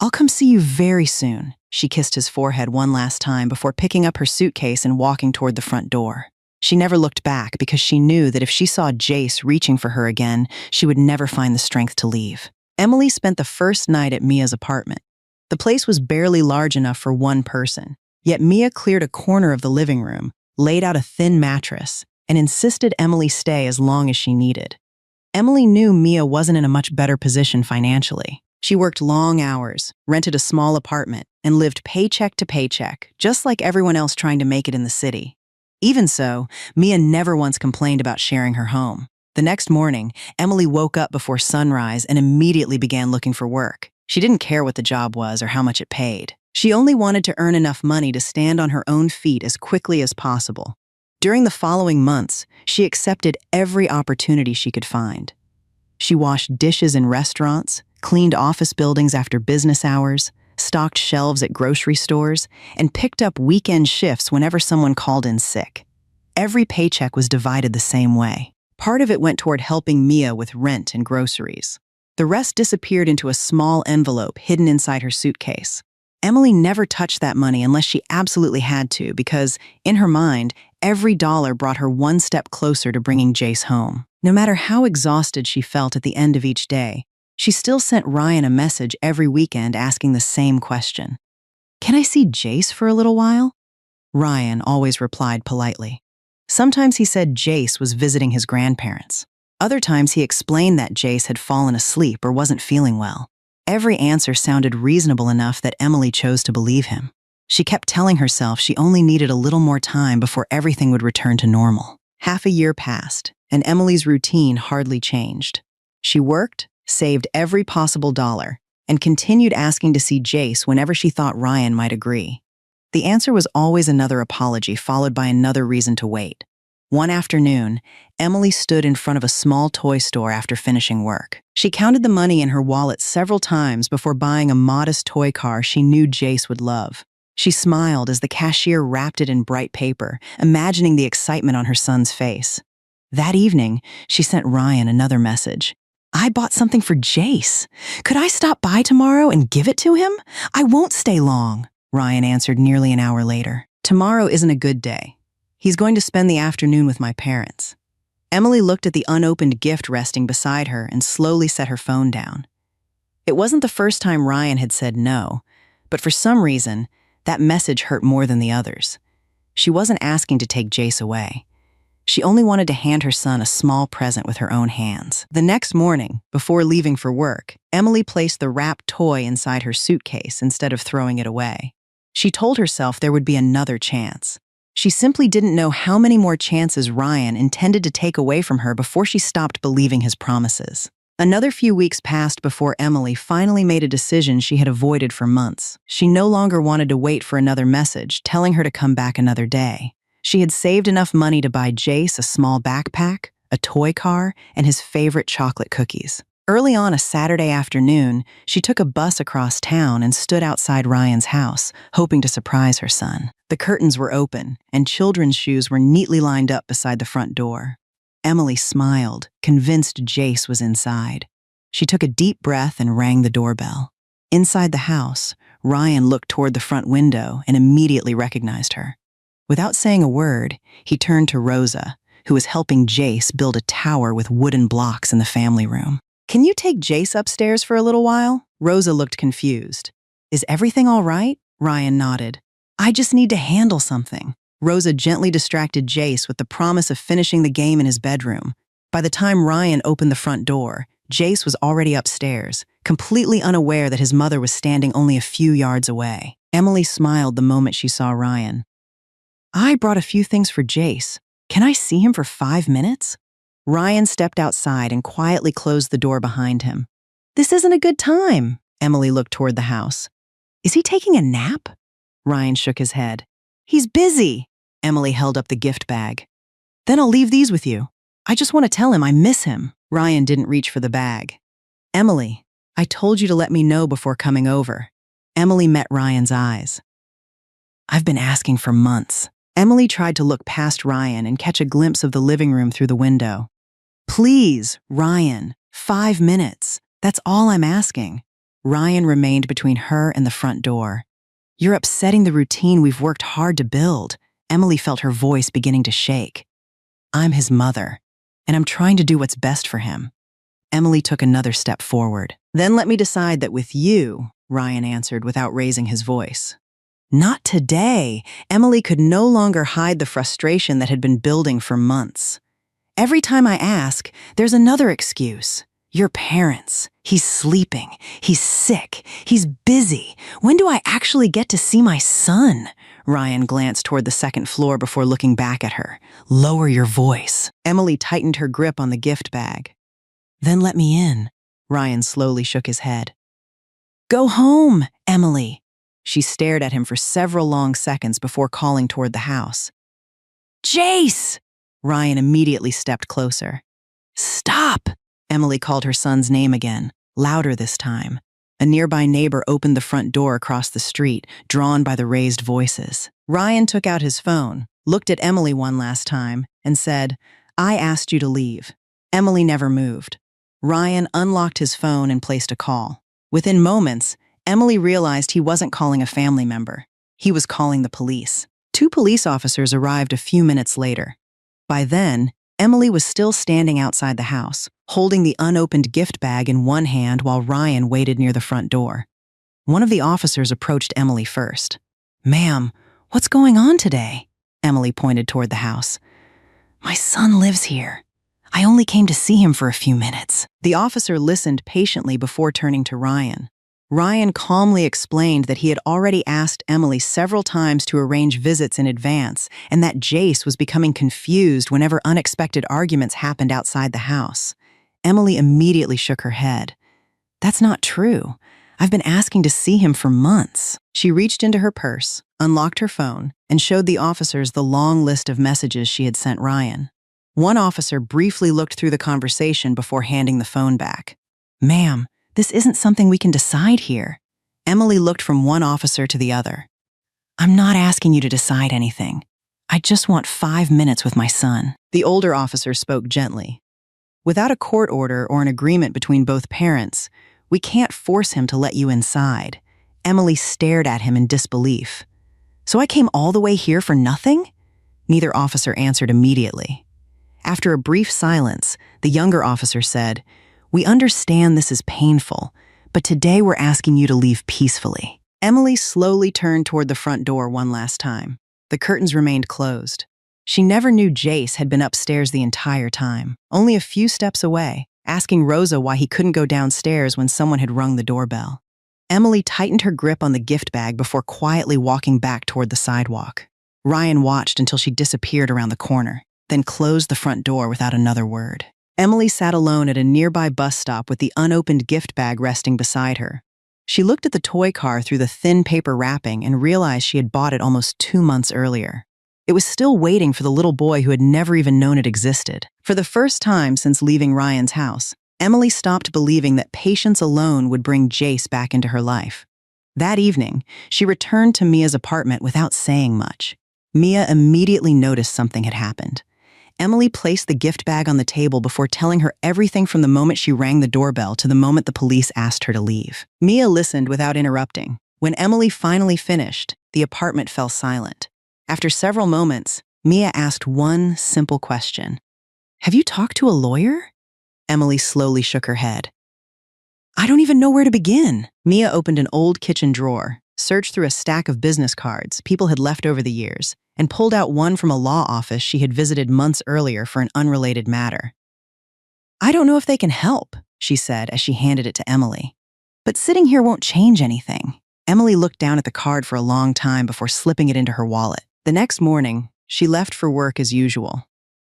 "I'll come see you very soon." She kissed his forehead one last time before picking up her suitcase and walking toward the front door. She never looked back because she knew that if she saw Jace reaching for her again, she would never find the strength to leave. Emily spent the first night at Mia's apartment. The place was barely large enough for one person, yet Mia cleared a corner of the living room, laid out a thin mattress, and insisted Emily stay as long as she needed. Emily knew Mia wasn't in a much better position financially. She worked long hours, rented a small apartment, and lived paycheck to paycheck, just like everyone else trying to make it in the city. Even so, Mia never once complained about sharing her home. The next morning, Emily woke up before sunrise and immediately began looking for work. She didn't care what the job was or how much it paid. She only wanted to earn enough money to stand on her own feet as quickly as possible. During the following months, she accepted every opportunity she could find. She washed dishes in restaurants, cleaned office buildings after business hours, stocked shelves at grocery stores, and picked up weekend shifts whenever someone called in sick. Every paycheck was divided the same way. Part of it went toward helping Mia with rent and groceries. The rest disappeared into a small envelope hidden inside her suitcase. Emily never touched that money unless she absolutely had to because, in her mind, every dollar brought her one step closer to bringing Jace home. No matter how exhausted she felt at the end of each day, she still sent Ryan a message every weekend asking the same question. "Can I see Jace for a little while?" Ryan always replied politely. Sometimes he said Jace was visiting his grandparents. Other times he explained that Jace had fallen asleep or wasn't feeling well. Every answer sounded reasonable enough that Emily chose to believe him. She kept telling herself she only needed a little more time before everything would return to normal. Half a year passed, and Emily's routine hardly changed. She worked, saved every possible dollar, and continued asking to see Jace whenever she thought Ryan might agree. The answer was always another apology followed by another reason to wait. One afternoon, Emily stood in front of a small toy store after finishing work. She counted the money in her wallet several times before buying a modest toy car she knew Jace would love. She smiled as the cashier wrapped it in bright paper, imagining the excitement on her son's face. That evening, she sent Ryan another message. "I bought something for Jace. Could I stop by tomorrow and give it to him? I won't stay long," Ryan answered nearly an hour later. "Tomorrow isn't a good day. He's going to spend the afternoon with my parents." Emily looked at the unopened gift resting beside her and slowly set her phone down. It wasn't the first time Ryan had said no, but for some reason, that message hurt more than the others. She wasn't asking to take Jace away. She only wanted to hand her son a small present with her own hands. The next morning, before leaving for work, Emily placed the wrapped toy inside her suitcase instead of throwing it away. She told herself there would be another chance. She simply didn't know how many more chances Ryan intended to take away from her before she stopped believing his promises. Another few weeks passed before Emily finally made a decision she had avoided for months. She no longer wanted to wait for another message telling her to come back another day. She had saved enough money to buy Jace a small backpack, a toy car, and his favorite chocolate cookies. Early on a Saturday afternoon, she took a bus across town and stood outside Ryan's house, hoping to surprise her son. The curtains were open, and children's shoes were neatly lined up beside the front door. Emily smiled, convinced Jace was inside. She took a deep breath and rang the doorbell. Inside the house, Ryan looked toward the front window and immediately recognized her. Without saying a word, he turned to Rosa, who was helping Jace build a tower with wooden blocks in the family room. "Can you take Jace upstairs for a little while?" Rosa looked confused. "Is everything all right?" Ryan nodded. "I just need to handle something." Rosa gently distracted Jace with the promise of finishing the game in his bedroom. By the time Ryan opened the front door, Jace was already upstairs, completely unaware that his mother was standing only a few yards away. Emily smiled the moment she saw Ryan. "I brought a few things for Jace. Can I see him for 5 minutes?" Ryan stepped outside and quietly closed the door behind him. "This isn't a good time." Emily looked toward the house. "Is he taking a nap?" Ryan shook his head. "He's busy." Emily held up the gift bag. "Then I'll leave these with you. I just want to tell him I miss him." Ryan didn't reach for the bag. "Emily, I told you to let me know before coming over." Emily met Ryan's eyes. "I've been asking for months." Emily tried to look past Ryan and catch a glimpse of the living room through the window. "Please, Ryan, 5 minutes. That's all I'm asking." Ryan remained between her and the front door. "You're upsetting the routine we've worked hard to build." Emily felt her voice beginning to shake. "I'm his mother, and I'm trying to do what's best for him." Emily took another step forward. "Then let me decide that with you," Ryan answered without raising his voice. "Not today." Emily could no longer hide the frustration that had been building for months. "Every time I ask, there's another excuse. Your parents. He's sleeping. He's sick. He's busy. When do I actually get to see my son?" Ryan glanced toward the second floor before looking back at her. "Lower your voice." Emily tightened her grip on the gift bag. "Then let me in." Ryan slowly shook his head. "Go home, Emily." She stared at him for several long seconds before calling toward the house. "Jace!" Ryan immediately stepped closer. "Stop!" Emily called her son's name again, louder this time. A nearby neighbor opened the front door across the street, drawn by the raised voices. Ryan took out his phone, looked at Emily one last time, and said, "I asked you to leave." Emily never moved. Ryan unlocked his phone and placed a call. Within moments, Emily realized he wasn't calling a family member. He was calling the police. 2 police officers arrived a few minutes later. By then, Emily was still standing outside the house, holding the unopened gift bag in one hand while Ryan waited near the front door. One of the officers approached Emily first. "Ma'am, what's going on today?" Emily pointed toward the house. "My son lives here. I only came to see him for a few minutes." The officer listened patiently before turning to Ryan. Ryan calmly explained that he had already asked Emily several times to arrange visits in advance and that Jace was becoming confused whenever unexpected arguments happened outside the house. Emily immediately shook her head. "That's not true. I've been asking to see him for months." She reached into her purse, unlocked her phone, and showed the officers the long list of messages she had sent Ryan. One officer briefly looked through the conversation before handing the phone back. "Ma'am, this isn't something we can decide here." Emily looked from one officer to the other. "I'm not asking you to decide anything. I just want 5 minutes with my son." The older officer spoke gently. "Without a court order or an agreement between both parents, we can't force him to let you inside." Emily stared at him in disbelief. "So I came all the way here for nothing?" Neither officer answered immediately. After a brief silence, the younger officer said, "We understand this is painful, but today we're asking you to leave peacefully." Emily slowly turned toward the front door one last time. The curtains remained closed. She never knew Jace had been upstairs the entire time, only a few steps away, asking Rosa why he couldn't go downstairs when someone had rung the doorbell. Emily tightened her grip on the gift bag before quietly walking back toward the sidewalk. Ryan watched until she disappeared around the corner, then closed the front door without another word. Emily sat alone at a nearby bus stop with the unopened gift bag resting beside her. She looked at the toy car through the thin paper wrapping and realized she had bought it almost 2 months earlier. It was still waiting for the little boy who had never even known it existed. For the first time since leaving Ryan's house, Emily stopped believing that patience alone would bring Jace back into her life. That evening, she returned to Mia's apartment without saying much. Mia immediately noticed something had happened. Emily placed the gift bag on the table before telling her everything from the moment she rang the doorbell to the moment the police asked her to leave. Mia listened without interrupting. When Emily finally finished, the apartment fell silent. After several moments, Mia asked one simple question. "Have you talked to a lawyer?" Emily slowly shook her head. "I don't even know where to begin." Mia opened an old kitchen drawer, searched through a stack of business cards people had left over the years, and pulled out one from a law office she had visited months earlier for an unrelated matter. "I don't know if they can help," she said as she handed it to Emily. "But sitting here won't change anything." Emily looked down at the card for a long time before slipping it into her wallet. The next morning, she left for work as usual.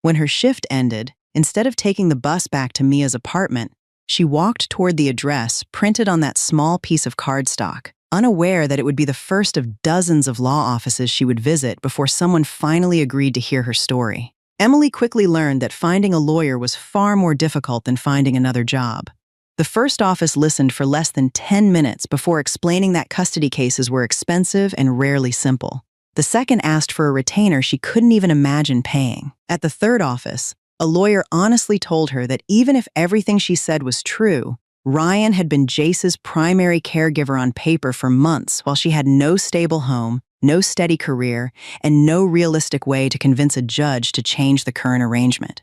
When her shift ended, instead of taking the bus back to Mia's apartment, she walked toward the address printed on that small piece of cardstock, unaware that it would be the first of dozens of law offices she would visit before someone finally agreed to hear her story. Emily quickly learned that finding a lawyer was far more difficult than finding another job. The first office listened for less than 10 minutes before explaining that custody cases were expensive and rarely simple. The second asked for a retainer she couldn't even imagine paying. At the third office, a lawyer honestly told her that even if everything she said was true, Ryan had been Jace's primary caregiver on paper for months while she had no stable home, no steady career, and no realistic way to convince a judge to change the current arrangement.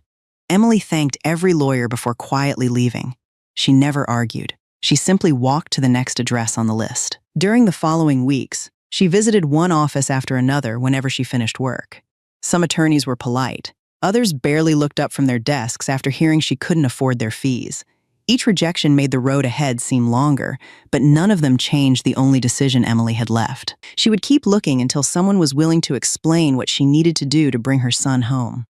Emily thanked every lawyer before quietly leaving. She never argued. She simply walked to the next address on the list. During the following weeks, she visited one office after another whenever she finished work. Some attorneys were polite. Others barely looked up from their desks after hearing she couldn't afford their fees. Each rejection made the road ahead seem longer, but none of them changed the only decision Emily had left. She would keep looking until someone was willing to explain what she needed to do to bring her son home.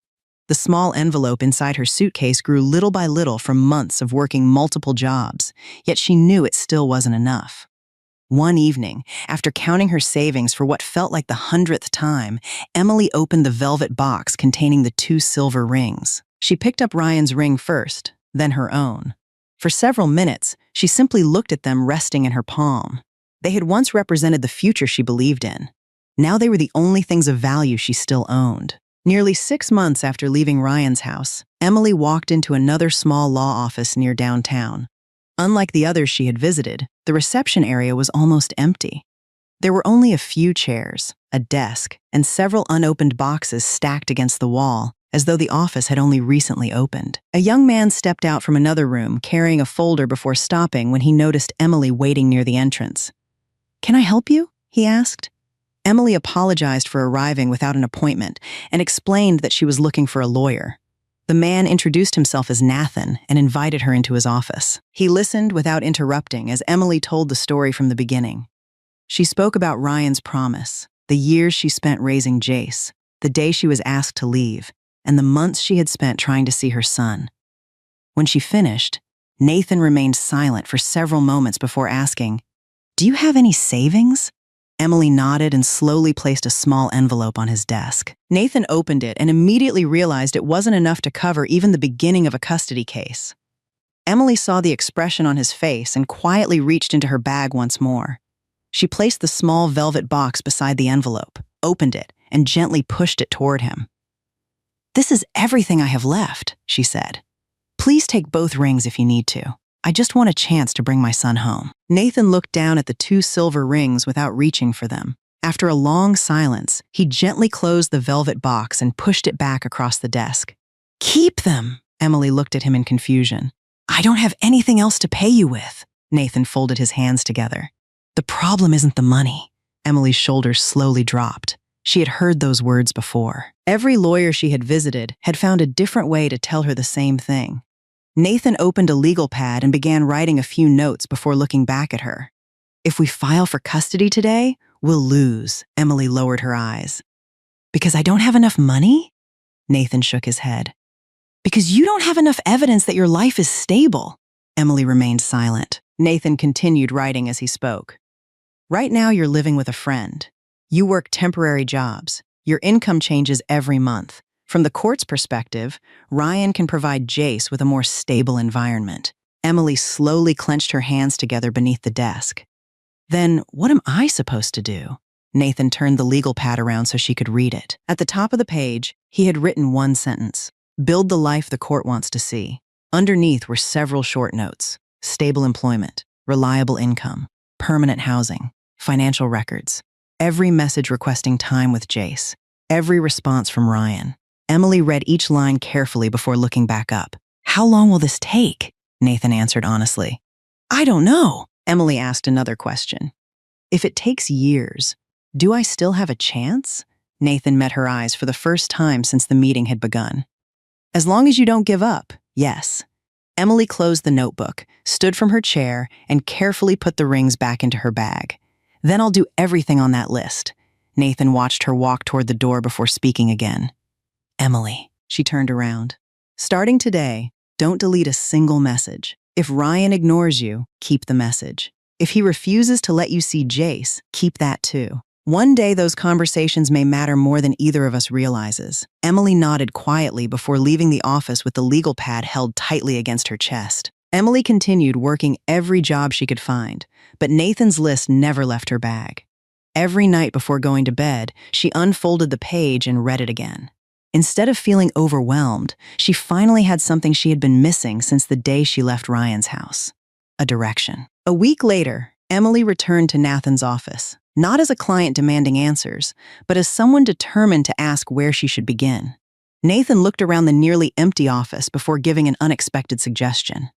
The small envelope inside her suitcase grew little by little from months of working multiple jobs, yet she knew it still wasn't enough. One evening, after counting her savings for what felt like the 100th time, Emily opened the velvet box containing the 2 silver rings. She picked up Ryan's ring first, then her own. For several minutes, she simply looked at them resting in her palm. They had once represented the future she believed in. Now they were the only things of value she still owned. Nearly 6 months after leaving Ryan's house, Emily walked into another small law office near downtown. Unlike the others she had visited, the reception area was almost empty. There were only a few chairs, a desk, and several unopened boxes stacked against the wall, as though the office had only recently opened. A young man stepped out from another room, carrying a folder before stopping when he noticed Emily waiting near the entrance. "Can I help you?" he asked. Emily apologized for arriving without an appointment and explained that she was looking for a lawyer. The man introduced himself as Nathan and invited her into his office. He listened without interrupting as Emily told the story from the beginning. She spoke about Ryan's promise, the years she spent raising Jace, the day she was asked to leave, and the months she had spent trying to see her son. When she finished, Nathan remained silent for several moments before asking, "Do you have any savings?" Emily nodded and slowly placed a small envelope on his desk. Nathan opened it and immediately realized it wasn't enough to cover even the beginning of a custody case. Emily saw the expression on his face and quietly reached into her bag once more. She placed the small velvet box beside the envelope, opened it, and gently pushed it toward him. "This is everything I have left," she said. "Please take both rings if you need to. I just want a chance to bring my son home." Nathan looked down at the 2 silver rings without reaching for them. After a long silence, he gently closed the velvet box and pushed it back across the desk. "Keep them!" Emily looked at him in confusion. "I don't have anything else to pay you with." Nathan folded his hands together. "The problem isn't the money." Emily's shoulders slowly dropped. She had heard those words before. Every lawyer she had visited had found a different way to tell her the same thing. Nathan opened a legal pad and began writing a few notes before looking back at her. "If we file for custody today, we'll lose," Emily lowered her eyes. "Because I don't have enough money?" Nathan shook his head. "Because you don't have enough evidence that your life is stable." Emily remained silent. Nathan continued writing as he spoke. "Right now you're living with a friend. You work temporary jobs. Your income changes every month. From the court's perspective, Ryan can provide Jace with a more stable environment." Emily slowly clenched her hands together beneath the desk. "Then what am I supposed to do?" Nathan turned the legal pad around so she could read it. At the top of the page, he had written one sentence: "Build the life the court wants to see." Underneath were several short notes: stable employment, reliable income, permanent housing, financial records. Every message requesting time with Jace. Every response from Ryan. Emily read each line carefully before looking back up. "How long will this take?" Nathan answered honestly. "I don't know." Emily asked another question. "If it takes years, do I still have a chance?" Nathan met her eyes for the first time since the meeting had begun. "As long as you don't give up, yes." Emily closed the notebook, stood from her chair, and carefully put the rings back into her bag. "Then I'll do everything on that list." Nathan watched her walk toward the door before speaking again. "Emily," she turned around. "Starting today, don't delete a single message. If Ryan ignores you, keep the message. If he refuses to let you see Jace, keep that too. One day those conversations may matter more than either of us realizes." Emily nodded quietly before leaving the office with the legal pad held tightly against her chest. Emily continued working every job she could find, but Nathan's list never left her bag. Every night before going to bed, she unfolded the page and read it again. Instead of feeling overwhelmed, she finally had something she had been missing since the day she left Ryan's house: a direction. A week later, Emily returned to Nathan's office, not as a client demanding answers, but as someone determined to ask where she should begin. Nathan looked around the nearly empty office before giving an unexpected suggestion.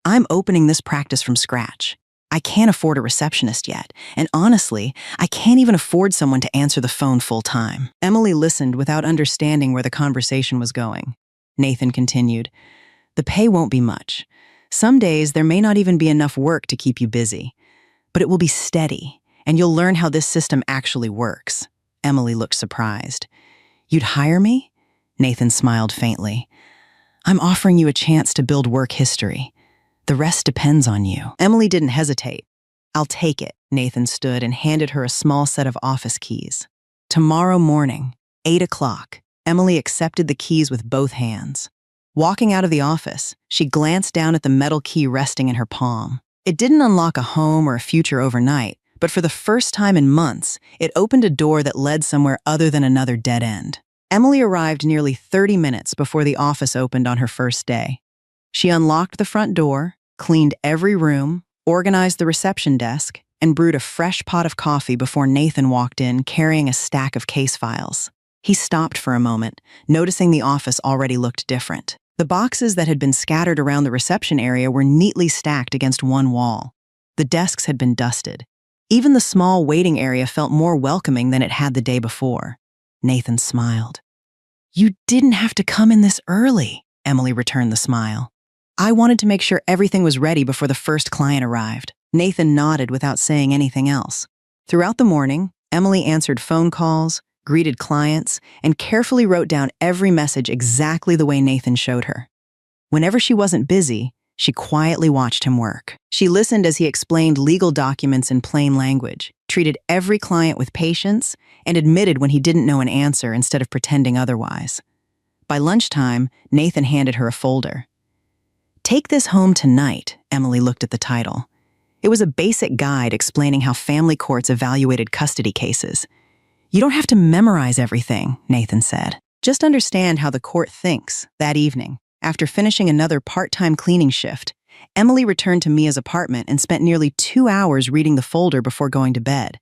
"I'm opening this practice from scratch. I can't afford a receptionist yet, and honestly, I can't even afford someone to answer the phone full-time." Emily listened without understanding where the conversation was going. Nathan continued, "The pay won't be much. Some days there may not even be enough work to keep you busy, but it will be steady, and you'll learn how this system actually works." Emily looked surprised. "You'd hire me?" Nathan smiled faintly. "I'm offering you a chance to build work history. The rest depends on you." Emily didn't hesitate. "I'll take it." Nathan stood and handed her a small set of office keys. Tomorrow morning, 8 o'clock, Emily accepted the keys with both hands. Walking out of the office, she glanced down at the metal key resting in her palm. It didn't unlock a home or a future overnight, but for the first time in months, it opened a door that led somewhere other than another dead end. Emily arrived nearly 30 minutes before the office opened on her first day. She unlocked the front door, cleaned every room, organized the reception desk, and brewed a fresh pot of coffee before Nathan walked in carrying a stack of case files. He stopped for a moment, noticing the office already looked different. The boxes that had been scattered around the reception area were neatly stacked against one wall. The desks had been dusted. Even the small waiting area felt more welcoming than it had the day before. Nathan smiled. "You didn't have to come in this early," Emily returned the smile. "I wanted to make sure everything was ready before the first client arrived." Nathan nodded without saying anything else. Throughout the morning, Emily answered phone calls, greeted clients, and carefully wrote down every message exactly the way Nathan showed her. Whenever she wasn't busy, she quietly watched him work. She listened as he explained legal documents in plain language, treated every client with patience, and admitted when he didn't know an answer instead of pretending otherwise. By lunchtime, Nathan handed her a folder. "Take this home tonight," Emily looked at the title. It was a basic guide explaining how family courts evaluated custody cases. "You don't have to memorize everything," Nathan said. "Just understand how the court thinks." That evening, after finishing another part-time cleaning shift, Emily returned to Mia's apartment and spent nearly 2 hours reading the folder before going to bed.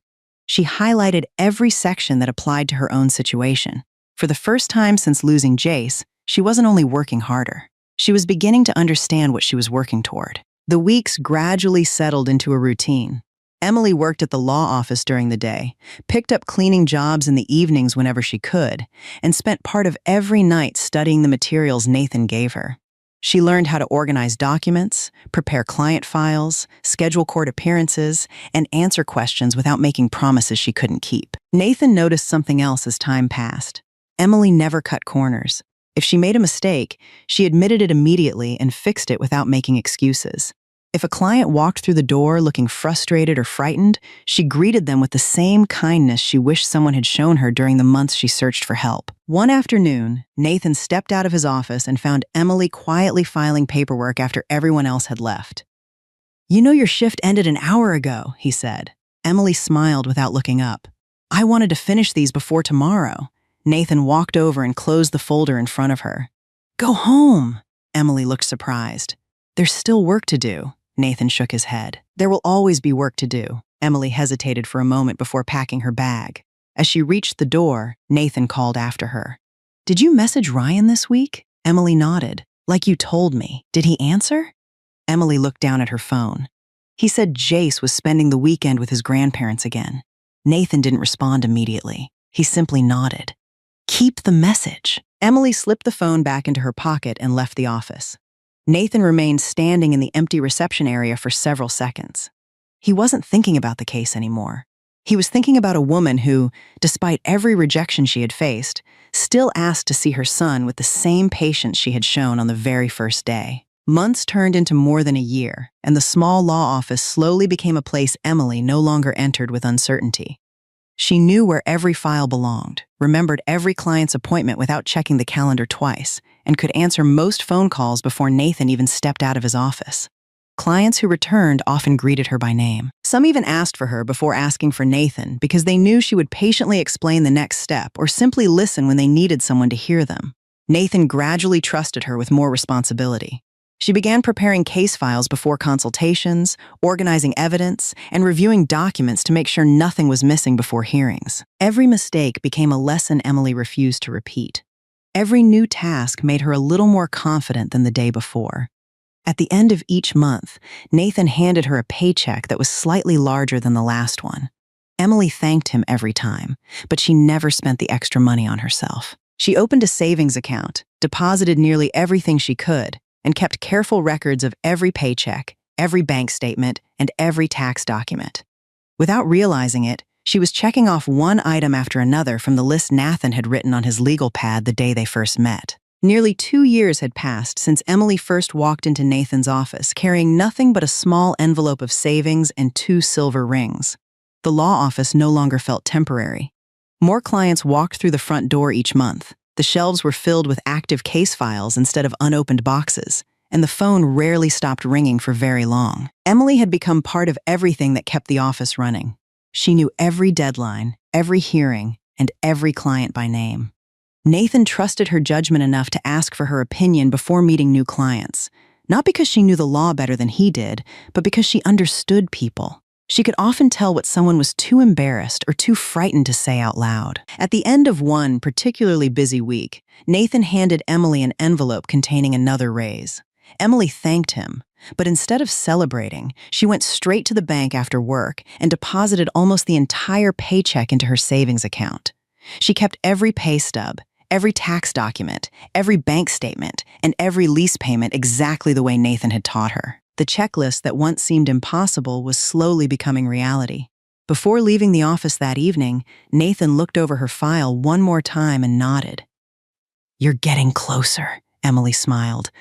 She highlighted every section that applied to her own situation. For the first time since losing Jace, she wasn't only working harder. She was beginning to understand what she was working toward. The weeks gradually settled into a routine. Emily worked at the law office during the day, picked up cleaning jobs in the evenings whenever she could, and spent part of every night studying the materials Nathan gave her. She learned how to organize documents, prepare client files, schedule court appearances, and answer questions without making promises she couldn't keep. Nathan noticed something else as time passed. Emily never cut corners. If she made a mistake, she admitted it immediately and fixed it without making excuses. If a client walked through the door looking frustrated or frightened, she greeted them with the same kindness she wished someone had shown her during the months she searched for help. One afternoon, Nathan stepped out of his office and found Emily quietly filing paperwork after everyone else had left. "You know your shift ended an hour ago," he said. Emily smiled without looking up. "I wanted to finish these before tomorrow." Nathan walked over and closed the folder in front of her. "Go home." Emily looked surprised. "There's still work to do." Nathan shook his head. "There will always be work to do." Emily hesitated for a moment before packing her bag. As she reached the door, Nathan called after her. "Did you message Ryan this week?" Emily nodded. "Like you told me. Did he answer?" Emily looked down at her phone. "He said Jace was spending the weekend with his grandparents again." Nathan didn't respond immediately. He simply nodded. "Keep the message." Emily slipped the phone back into her pocket and left the office. Nathan remained standing in the empty reception area for several seconds. He wasn't thinking about the case anymore. He was thinking about a woman who, despite every rejection she had faced, still asked to see her son with the same patience she had shown on the very first day. Months turned into more than a year, and the small law office slowly became a place Emily no longer entered with uncertainty. She knew where every file belonged, remembered every client's appointment without checking the calendar twice, and could answer most phone calls before Nathan even stepped out of his office. Clients who returned often greeted her by name. Some even asked for her before asking for Nathan because they knew she would patiently explain the next step or simply listen when they needed someone to hear them. Nathan gradually trusted her with more responsibility. She began preparing case files before consultations, organizing evidence, and reviewing documents to make sure nothing was missing before hearings. Every mistake became a lesson Emily refused to repeat. Every new task made her a little more confident than the day before. At the end of each month, Nathan handed her a paycheck that was slightly larger than the last one. Emily thanked him every time, but she never spent the extra money on herself. She opened a savings account, deposited nearly everything she could, and kept careful records of every paycheck, every bank statement, and every tax document. Without realizing it, she was checking off one item after another from the list Nathan had written on his legal pad the day they first met. Nearly 2 years had passed since Emily first walked into Nathan's office, carrying nothing but a small envelope of savings and 2 silver rings. The law office no longer felt temporary. More clients walked through the front door each month. The shelves were filled with active case files instead of unopened boxes, and the phone rarely stopped ringing for very long. Emily had become part of everything that kept the office running. She knew every deadline, every hearing, and every client by name. Nathan trusted her judgment enough to ask for her opinion before meeting new clients, not because she knew the law better than he did, but because she understood people. She could often tell what someone was too embarrassed or too frightened to say out loud. At the end of one particularly busy week, Nathan handed Emily an envelope containing another raise. Emily thanked him, but instead of celebrating, she went straight to the bank after work and deposited almost the entire paycheck into her savings account. She kept every pay stub, every tax document, every bank statement, and every lease payment exactly the way Nathan had taught her. The checklist that once seemed impossible was slowly becoming reality. Before leaving the office that evening, Nathan looked over her file one more time and nodded. "You're getting closer," Emily smiled.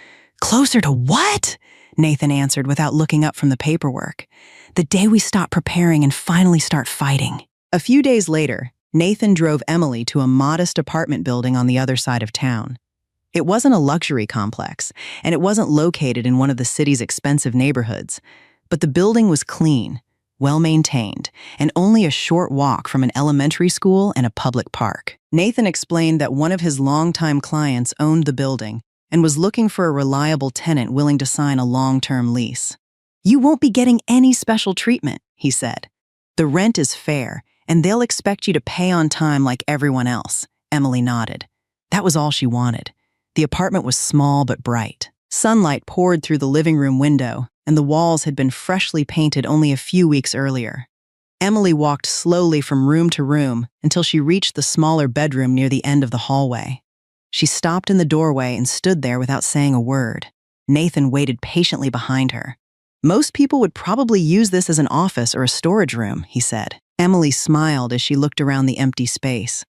"Closer to what?" Nathan answered without looking up from the paperwork. "The day we stop preparing and finally start fighting." A few days later, Nathan drove Emily to a modest apartment building on the other side of town. It wasn't a luxury complex, and it wasn't located in one of the city's expensive neighborhoods, but the building was clean, well-maintained, and only a short walk from an elementary school and a public park. Nathan explained that one of his longtime clients owned the building and was looking for a reliable tenant willing to sign a long-term lease. "You won't be getting any special treatment," he said. "The rent is fair, and they'll expect you to pay on time like everyone else." Emily nodded. That was all she wanted. The apartment was small but bright. Sunlight poured through the living room window, and the walls had been freshly painted only a few weeks earlier. Emily walked slowly from room to room until she reached the smaller bedroom near the end of the hallway. She stopped in the doorway and stood there without saying a word. Nathan waited patiently behind her. "Most people would probably use this as an office or a storage room," he said. Emily smiled as she looked around the empty space.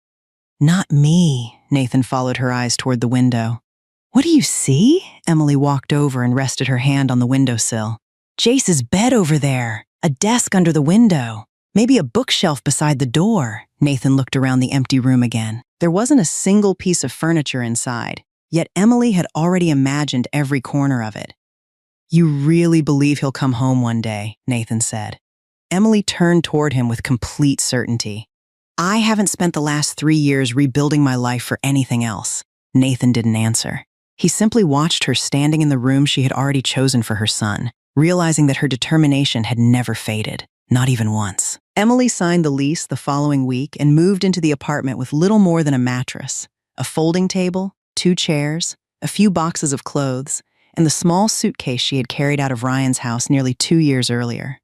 "Not me," Nathan followed her eyes toward the window. "What do you see?" Emily walked over and rested her hand on the windowsill. "Jace's bed over there, a desk under the window, maybe a bookshelf beside the door." Nathan looked around the empty room again. There wasn't a single piece of furniture inside, yet Emily had already imagined every corner of it. "You really believe he'll come home one day," Nathan said. Emily turned toward him with complete certainty. "I haven't spent the last 3 years rebuilding my life for anything else." Nathan didn't answer. He simply watched her standing in the room she had already chosen for her son, realizing that her determination had never faded, not even once. Emily signed the lease the following week and moved into the apartment with little more than a mattress, a folding table, 2 chairs, a few boxes of clothes, and the small suitcase she had carried out of Ryan's house nearly 2 years earlier.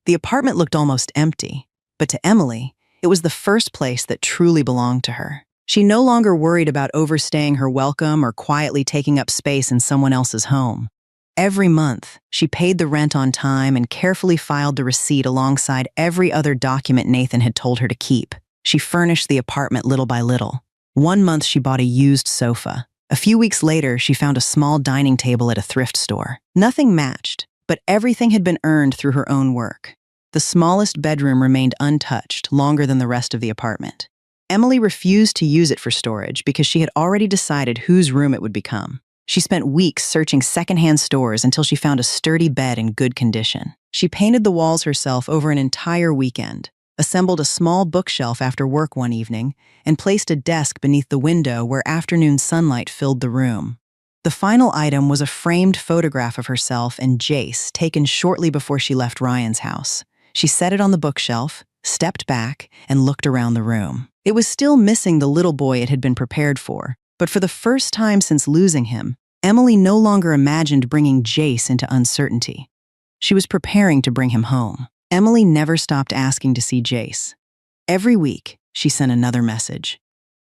The apartment looked almost empty, but to Emily, it was the first place that truly belonged to her. She no longer worried about overstaying her welcome or quietly taking up space in someone else's home. Every month, she paid the rent on time and carefully filed the receipt alongside every other document Nathan had told her to keep. She furnished the apartment little by little. One month, she bought a used sofa. A few weeks later, she found a small dining table at a thrift store. Nothing matched, but everything had been earned through her own work. The smallest bedroom remained untouched longer than the rest of the apartment. Emily refused to use it for storage because she had already decided whose room it would become. She spent weeks searching secondhand stores until she found a sturdy bed in good condition. She painted the walls herself over an entire weekend, assembled a small bookshelf after work one evening, and placed a desk beneath the window where afternoon sunlight filled the room. The final item was a framed photograph of herself and Jace taken shortly before she left Ryan's house. She set it on the bookshelf, stepped back, and looked around the room. It was still missing the little boy it had been prepared for, but for the first time since losing him, Emily no longer imagined bringing Jace into uncertainty. She was preparing to bring him home. Emily never stopped asking to see Jace. Every week, she sent another message.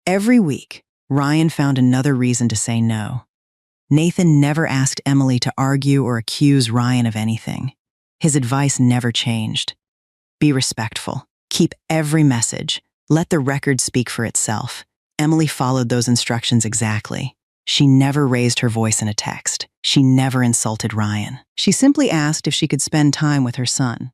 Every week, Ryan found another reason to say no. Nathan never asked Emily to argue or accuse Ryan of anything. His advice never changed. Be respectful. Keep every message. Let the record speak for itself. Emily followed those instructions exactly. She never raised her voice in a text. She never insulted Ryan. She simply asked if she could spend time with her son.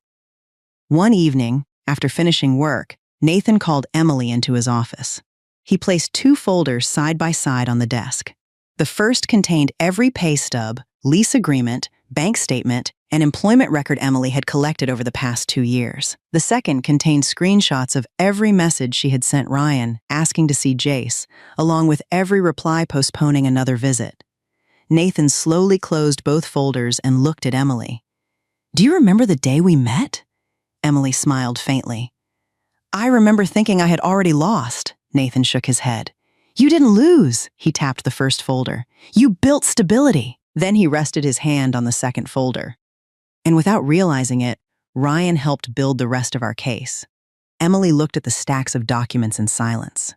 One evening, after finishing work, Nathan called Emily into his office. He placed 2 folders side by side on the desk. The first contained every pay stub, lease agreement, bank statement, and employment record Emily had collected over the past 2 years. The second contained screenshots of every message she had sent Ryan asking to see Jace, along with every reply postponing another visit. Nathan slowly closed both folders and looked at Emily. "Do you remember the day we met?" Emily smiled faintly. "I remember thinking I had already lost." Nathan shook his head. "You didn't lose," he tapped the first folder. "You built stability." Then he rested his hand on the second folder. And without realizing it, Ryan helped build the rest of our case. Emily looked at the stacks of documents in silence.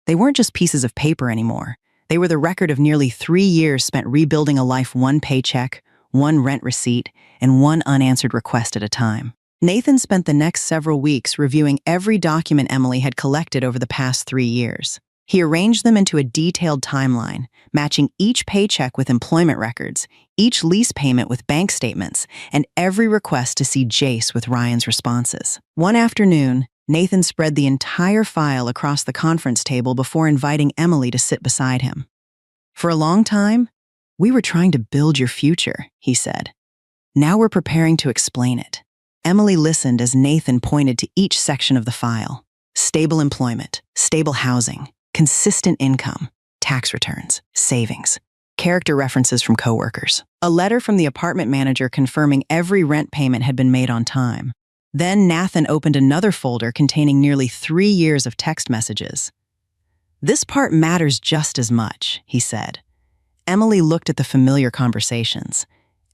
They weren't just pieces of paper anymore. They were the record of nearly 3 years spent rebuilding a life one paycheck, one rent receipt, and one unanswered request at a time. Nathan spent the next several weeks reviewing every document Emily had collected over the past 3 years. He arranged them into a detailed timeline, matching each paycheck with employment records, each lease payment with bank statements, and every request to see Jace with Ryan's responses. One afternoon, Nathan spread the entire file across the conference table before inviting Emily to sit beside him. "For a long time, we were trying to build your future," he said. "Now we're preparing to explain it." Emily listened as Nathan pointed to each section of the file. Stable employment, stable housing, consistent income, tax returns, savings, character references from coworkers, a letter from the apartment manager confirming every rent payment had been made on time. Then Nathan opened another folder containing nearly 3 years of text messages. "This part matters just as much," he said. Emily looked at the familiar conversations.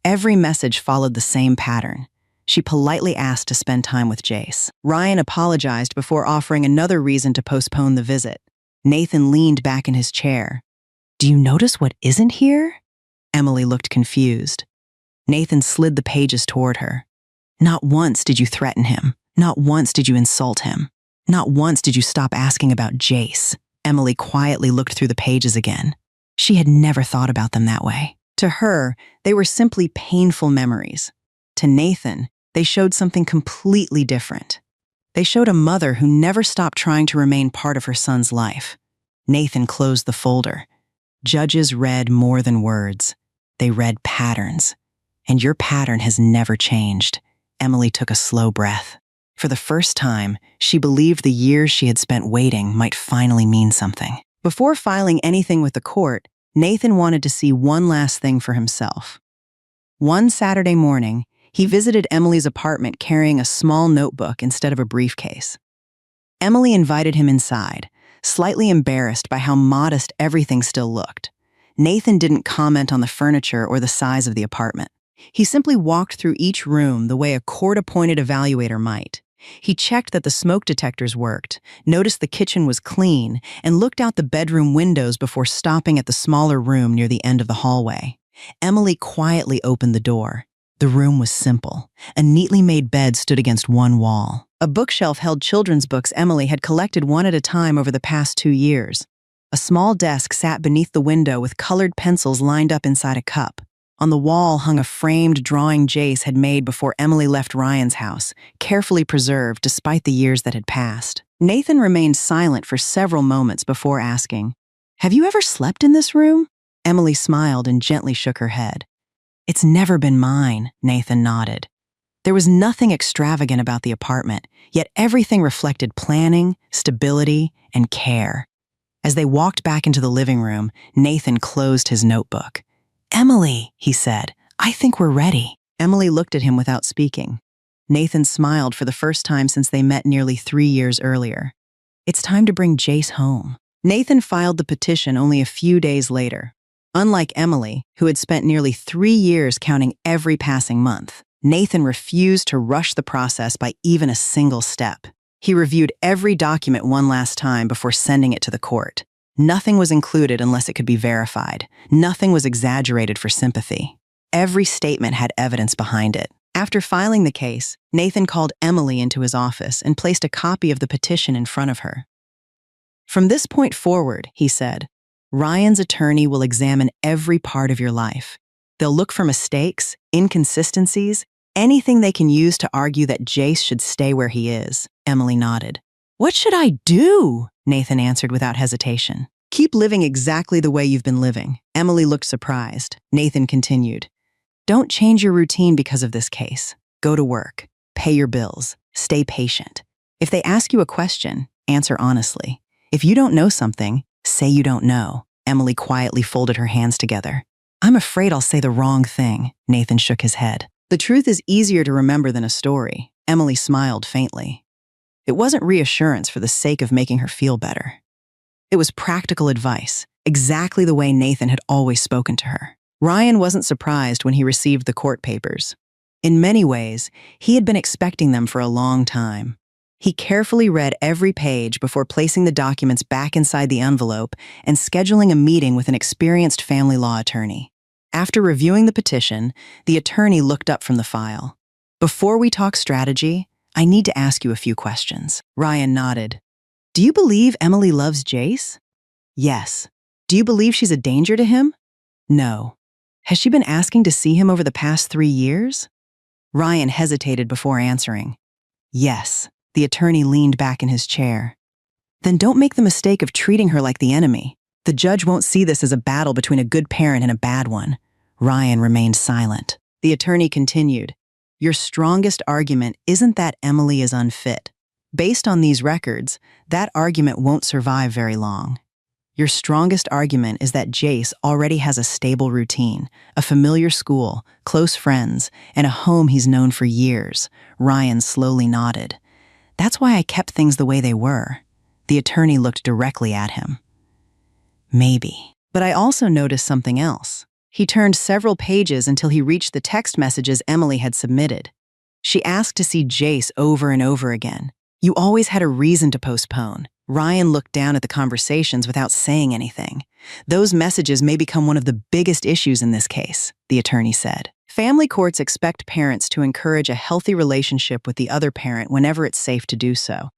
Every message followed the same pattern. She politely asked to spend time with Jace. Ryan apologized before offering another reason to postpone the visit. Nathan leaned back in his chair. "Do you notice what isn't here?" Emily looked confused. Nathan slid the pages toward her. "Not once did you threaten him. Not once did you insult him. Not once did you stop asking about Jace." Emily quietly looked through the pages again. She had never thought about them that way. To her, they were simply painful memories. To Nathan, they showed something completely different. They showed a mother who never stopped trying to remain part of her son's life. Nathan closed the folder. Judges read more than words. They read patterns. And your pattern has never changed. Emily took a slow breath. For the first time, she believed the years she had spent waiting might finally mean something. Before filing anything with the court, Nathan wanted to see one last thing for himself. One Saturday morning, he visited Emily's apartment carrying a small notebook instead of a briefcase. Emily invited him inside, slightly embarrassed by how modest everything still looked. Nathan didn't comment on the furniture or the size of the apartment. He simply walked through each room the way a court-appointed evaluator might. He checked that the smoke detectors worked, noticed the kitchen was clean, and looked out the bedroom windows before stopping at the smaller room near the end of the hallway. Emily quietly opened the door. The room was simple. A neatly made bed stood against one wall. A bookshelf held children's books Emily had collected one at a time over the past 2 years. A small desk sat beneath the window with colored pencils lined up inside a cup. On the wall hung a framed drawing Jace had made before Emily left Ryan's house, carefully preserved despite the years that had passed. Nathan remained silent for several moments before asking, "Have you ever slept in this room?" Emily smiled and gently shook her head. "It's never been mine," Nathan nodded. There was nothing extravagant about the apartment, yet everything reflected planning, stability, and care. As they walked back into the living room, Nathan closed his notebook. "Emily," he said, "I think we're ready." Emily looked at him without speaking. Nathan smiled for the first time since they met nearly 3 years earlier. "It's time to bring Jace home." Nathan filed the petition only a few days later. Unlike Emily, who had spent nearly 3 years counting every passing month, Nathan refused to rush the process by even a single step. He reviewed every document one last time before sending it to the court. Nothing was included unless it could be verified. Nothing was exaggerated for sympathy. Every statement had evidence behind it. After filing the case, Nathan called Emily into his office and placed a copy of the petition in front of her. "From this point forward," he said, "Ryan's attorney will examine every part of your life. They'll look for mistakes, inconsistencies, anything they can use to argue that Jace should stay where he is." Emily nodded. "What should I do?" Nathan answered without hesitation. "Keep living exactly the way you've been living." Emily looked surprised. Nathan continued, "Don't change your routine because of this case. Go to work. Pay your bills. Stay patient. If they ask you a question, answer honestly. If you don't know something, say you don't know." Emily quietly folded her hands together. "I'm afraid I'll say the wrong thing." Nathan shook his head. "The truth is easier to remember than a story." Emily smiled faintly. It wasn't reassurance for the sake of making her feel better. It was practical advice, exactly the way Nathan had always spoken to her. Ryan wasn't surprised when he received the court papers. In many ways, he had been expecting them for a long time. He carefully read every page before placing the documents back inside the envelope and scheduling a meeting with an experienced family law attorney. After reviewing the petition, the attorney looked up from the file. "Before we talk strategy, I need to ask you a few questions." Ryan nodded. "Do you believe Emily loves Jace?" "Yes." "Do you believe she's a danger to him?" "No." "Has she been asking to see him over the past 3 years?" Ryan hesitated before answering. "Yes." The attorney leaned back in his chair. "Then don't make the mistake of treating her like the enemy. The judge won't see this as a battle between a good parent and a bad one." Ryan remained silent. The attorney continued, "Your strongest argument isn't that Emily is unfit. Based on these records, that argument won't survive very long. Your strongest argument is that Jace already has a stable routine, a familiar school, close friends, and a home he's known for years." Ryan slowly nodded. "That's why I kept things the way they were." The attorney looked directly at him. "Maybe. But I also noticed something else." He turned several pages until he reached the text messages Emily had submitted. She asked to see Jace over and over again. You always had a reason to postpone. Ryan looked down at the conversations without saying anything. Those messages may become one of the biggest issues in this case, the attorney said. Family courts expect parents to encourage a healthy relationship with the other parent whenever it's safe to do so.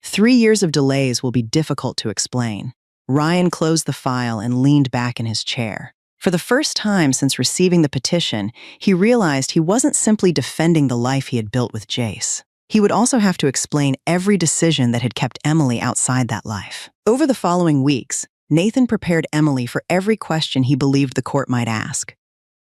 3 years of delays will be difficult to explain. Ryan closed the file and leaned back in his chair. For the first time since receiving the petition, he realized he wasn't simply defending the life he had built with Jace. He would also have to explain every decision that had kept Emily outside that life. Over the following weeks, Nathan prepared Emily for every question he believed the court might ask.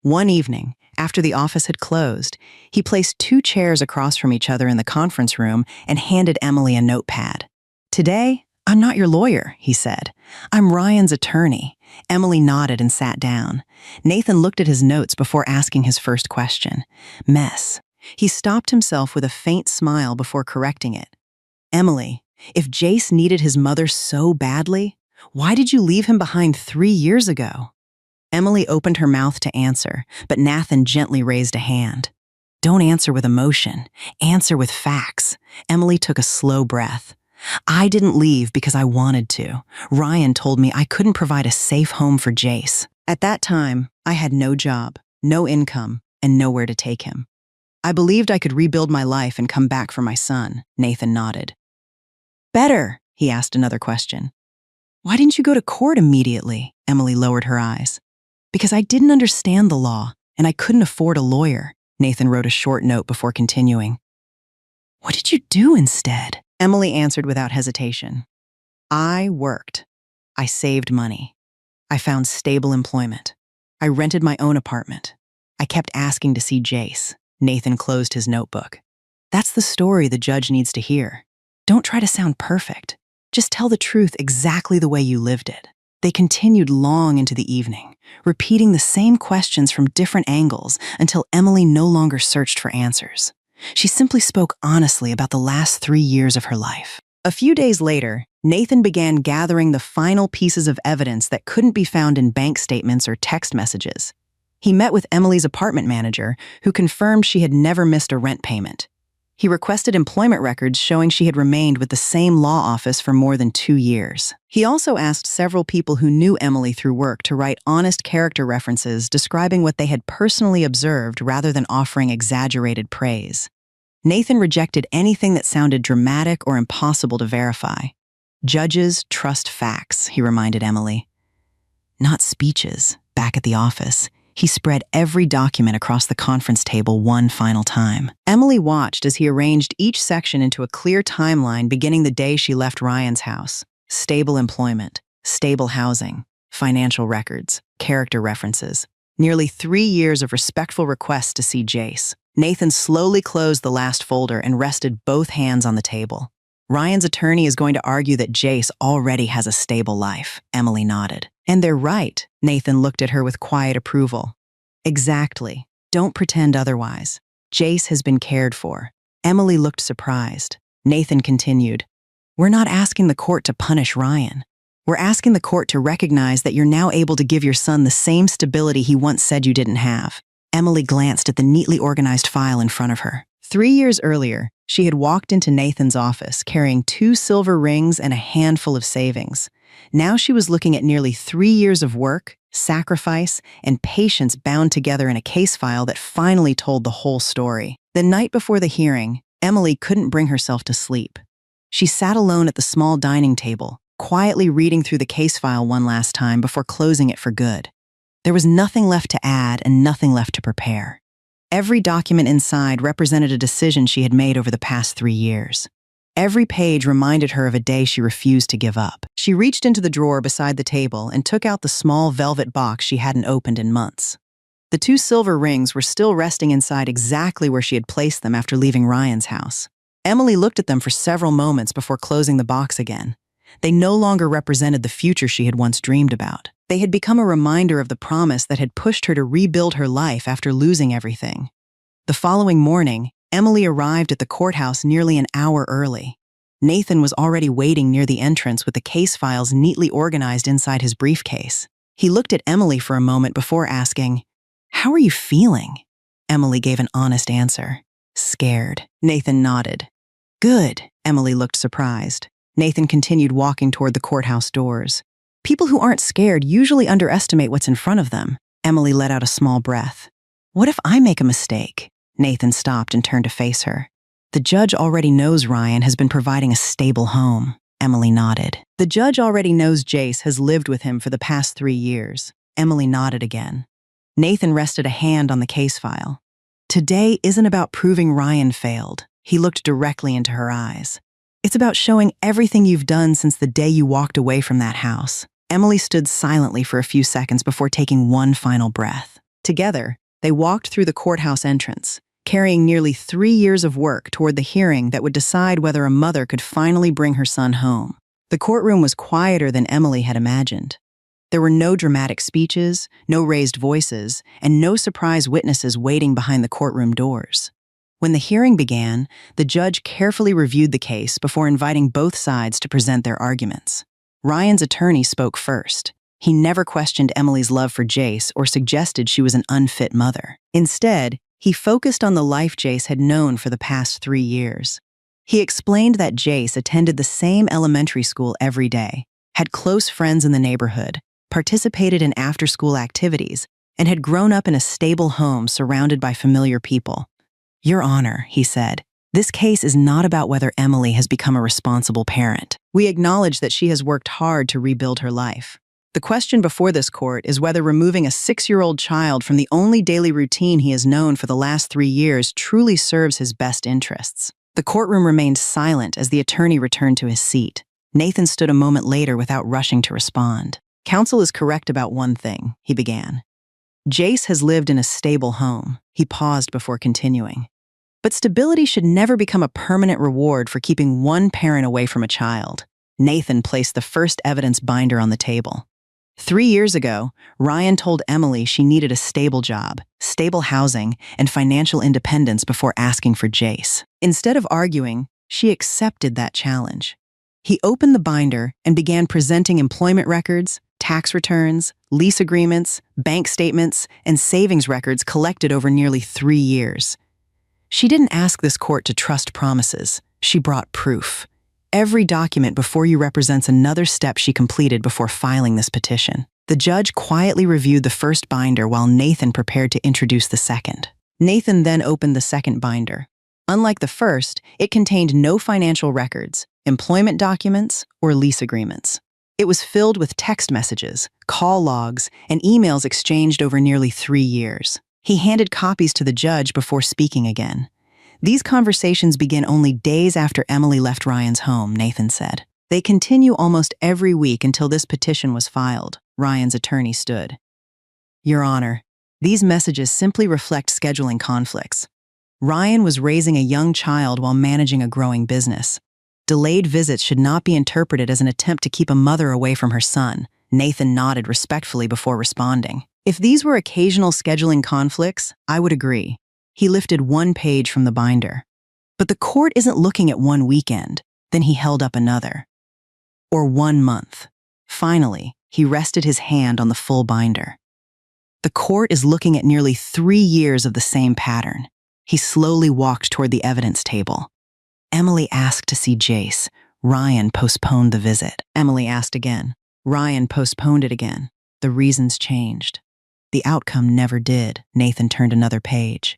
One evening, after the office had closed, he placed 2 chairs across from each other in the conference room and handed Emily a notepad. "Today, I'm not your lawyer," he said. "I'm Ryan's attorney." Emily nodded and sat down. Nathan looked at his notes before asking his first question. Mess. He stopped himself with a faint smile before correcting it. "Emily, if Jace needed his mother so badly, why did you leave him behind 3 years ago?" Emily opened her mouth to answer, but Nathan gently raised a hand. "Don't answer with emotion. Answer with facts." Emily took a slow breath. "I didn't leave because I wanted to. Ryan told me I couldn't provide a safe home for Jace. At that time, I had no job, no income, and nowhere to take him. I believed I could rebuild my life and come back for my son." Nathan nodded. "Better," he asked another question. "Why didn't you go to court immediately?" Emily lowered her eyes. "Because I didn't understand the law, and I couldn't afford a lawyer." Nathan wrote a short note before continuing. "What did you do instead?" Emily answered without hesitation. "I worked. I saved money. I found stable employment. I rented my own apartment. I kept asking to see Jace." Nathan closed his notebook. "That's the story the judge needs to hear. Don't try to sound perfect. Just tell the truth exactly the way you lived it." They continued long into the evening, repeating the same questions from different angles until Emily no longer searched for answers. She simply spoke honestly about the last 3 years of her life. A few days later, Nathan began gathering the final pieces of evidence that couldn't be found in bank statements or text messages. He met with Emily's apartment manager, who confirmed she had never missed a rent payment. He requested employment records showing she had remained with the same law office for more than 2 years. He also asked several people who knew Emily through work to write honest character references describing what they had personally observed rather than offering exaggerated praise. Nathan rejected anything that sounded dramatic or impossible to verify. "Judges trust facts," he reminded Emily. "Not speeches." Back at the office, he spread every document across the conference table one final time. Emily watched as he arranged each section into a clear timeline beginning the day she left Ryan's house. Stable employment, stable housing, financial records, character references. Nearly 3 years of respectful requests to see Jace. Nathan slowly closed the last folder and rested both hands on the table. "Ryan's attorney is going to argue that Jace already has a stable life," Emily nodded. "And they're right." Nathan looked at her with quiet approval. "Exactly. Don't pretend otherwise. Jace has been cared for." Emily looked surprised. Nathan continued, "We're not asking the court to punish Ryan. We're asking the court to recognize that you're now able to give your son the same stability he once said you didn't have." Emily glanced at the neatly organized file in front of her. 3 years earlier, she had walked into Nathan's office carrying 2 silver rings and a handful of savings. Now she was looking at nearly 3 years of work, sacrifice, and patience bound together in a case file that finally told the whole story. The night before the hearing, Emily couldn't bring herself to sleep. She sat alone at the small dining table, quietly reading through the case file one last time before closing it for good. There was nothing left to add and nothing left to prepare. Every document inside represented a decision she had made over the past 3 years. Every page reminded her of a day she refused to give up. She reached into the drawer beside the table and took out the small velvet box she hadn't opened in months. The 2 silver rings were still resting inside exactly where she had placed them after leaving Ryan's house. Emily looked at them for several moments before closing the box again. They no longer represented the future she had once dreamed about. They had become a reminder of the promise that had pushed her to rebuild her life after losing everything. The following morning, Emily arrived at the courthouse nearly an hour early. Nathan was already waiting near the entrance with the case files neatly organized inside his briefcase. He looked at Emily for a moment before asking, "How are you feeling?" Emily gave an honest answer. Scared. Nathan nodded. Good. Emily looked surprised. Nathan continued walking toward the courthouse doors. People who aren't scared usually underestimate what's in front of them. Emily let out a small breath. What if I make a mistake? Nathan stopped and turned to face her. The judge already knows Ryan has been providing a stable home. Emily nodded. The judge already knows Jace has lived with him for the past 3 years. Emily nodded again. Nathan rested a hand on the case file. Today isn't about proving Ryan failed. He looked directly into her eyes. It's about showing everything you've done since the day you walked away from that house. Emily stood silently for a few seconds before taking one final breath. Together, they walked through the courthouse entrance, carrying nearly 3 years of work toward the hearing that would decide whether a mother could finally bring her son home. The courtroom was quieter than Emily had imagined. There were no dramatic speeches, no raised voices, and no surprise witnesses waiting behind the courtroom doors. When the hearing began, the judge carefully reviewed the case before inviting both sides to present their arguments. Ryan's attorney spoke first. He never questioned Emily's love for Jace or suggested she was an unfit mother. Instead, he focused on the life Jace had known for the past 3 years. He explained that Jace attended the same elementary school every day, had close friends in the neighborhood, participated in after-school activities, and had grown up in a stable home surrounded by familiar people. Your Honor, he said, this case is not about whether Emily has become a responsible parent. We acknowledge that she has worked hard to rebuild her life. The question before this court is whether removing a 6-year-old child from the only daily routine he has known for the last 3 years truly serves his best interests. The courtroom remained silent as the attorney returned to his seat. Nathan stood a moment later without rushing to respond. Counsel is correct about one thing, he began. Jace has lived in a stable home. He paused before continuing. But stability should never become a permanent reward for keeping one parent away from a child. Nathan placed the first evidence binder on the table. 3 years ago, Ryan told Emily she needed a stable job, stable housing, and financial independence before asking for Jace. Instead of arguing, she accepted that challenge. He opened the binder and began presenting employment records, tax returns, lease agreements, bank statements, and savings records collected over nearly 3 years. She didn't ask this court to trust promises. She brought proof. Every document before you represents another step she completed before filing this petition. The judge quietly reviewed the first binder while Nathan prepared to introduce the second. Nathan then opened the second binder. Unlike the first, it contained no financial records, employment documents, or lease agreements. It was filled with text messages, call logs, and emails exchanged over nearly 3 years. He handed copies to the judge before speaking again. These conversations begin only days after Emily left Ryan's home, Nathan said. They continue almost every week until this petition was filed, Ryan's attorney stood. Your Honor, these messages simply reflect scheduling conflicts. Ryan was raising a young child while managing a growing business. Delayed visits should not be interpreted as an attempt to keep a mother away from her son. Nathan nodded respectfully before responding. If these were occasional scheduling conflicts, I would agree. He lifted one page from the binder. But the court isn't looking at one weekend. Then he held up another. Or 1 month. Finally, he rested his hand on the full binder. The court is looking at nearly 3 years of the same pattern. He slowly walked toward the evidence table. Emily asked to see Jace. Ryan postponed the visit. Emily asked again. Ryan postponed it again. The reasons changed. The outcome never did. Nathan turned another page.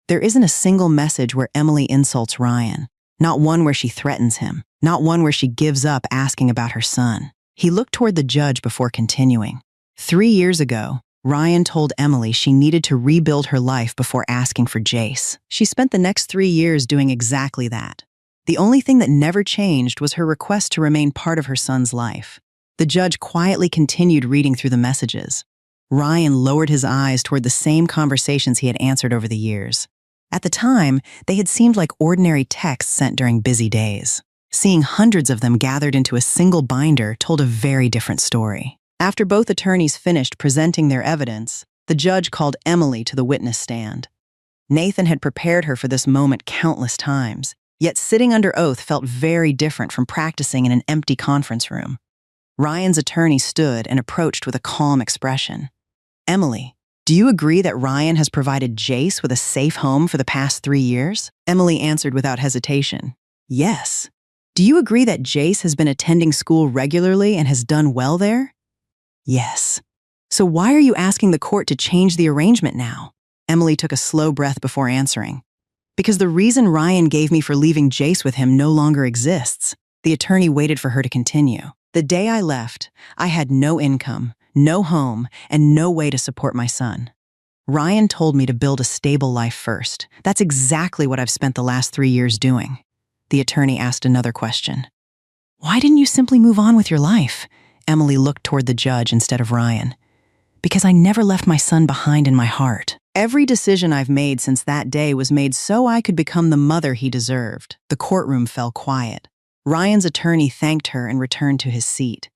There isn't a single message where Emily insults Ryan. Not one where she threatens him. Not one where she gives up asking about her son. He looked toward the judge before continuing. 3 years ago, Ryan told Emily she needed to rebuild her life before asking for Jace. She spent the next 3 years doing exactly that. The only thing that never changed was her request to remain part of her son's life. The judge quietly continued reading through the messages. Ryan lowered his eyes toward the same conversations he had answered over the years. At the time, they had seemed like ordinary texts sent during busy days. Seeing hundreds of them gathered into a single binder told a very different story. After both attorneys finished presenting their evidence, the judge called Emily to the witness stand. Nathan had prepared her for this moment countless times, yet sitting under oath felt very different from practicing in an empty conference room. Ryan's attorney stood and approached with a calm expression. Emily, Do you agree that Ryan has provided Jace with a safe home for the past 3 years? Emily answered without hesitation. Yes. Do you agree that Jace has been attending school regularly and has done well there? Yes. So why are you asking the court to change the arrangement now? Emily took a slow breath before answering. Because the reason Ryan gave me for leaving Jace with him no longer exists. The attorney waited for her to continue. The day I left, I had no income, no home, and no way to support my son. Ryan told me to build a stable life first. That's exactly what I've spent the last 3 years doing. The attorney asked another question. Why didn't you simply move on with your life? Emily looked toward the judge instead of Ryan. Because I never left my son behind in my heart. Every decision I've made since that day was made so I could become the mother he deserved. The courtroom fell quiet. Ryan's attorney thanked her and returned to his seat.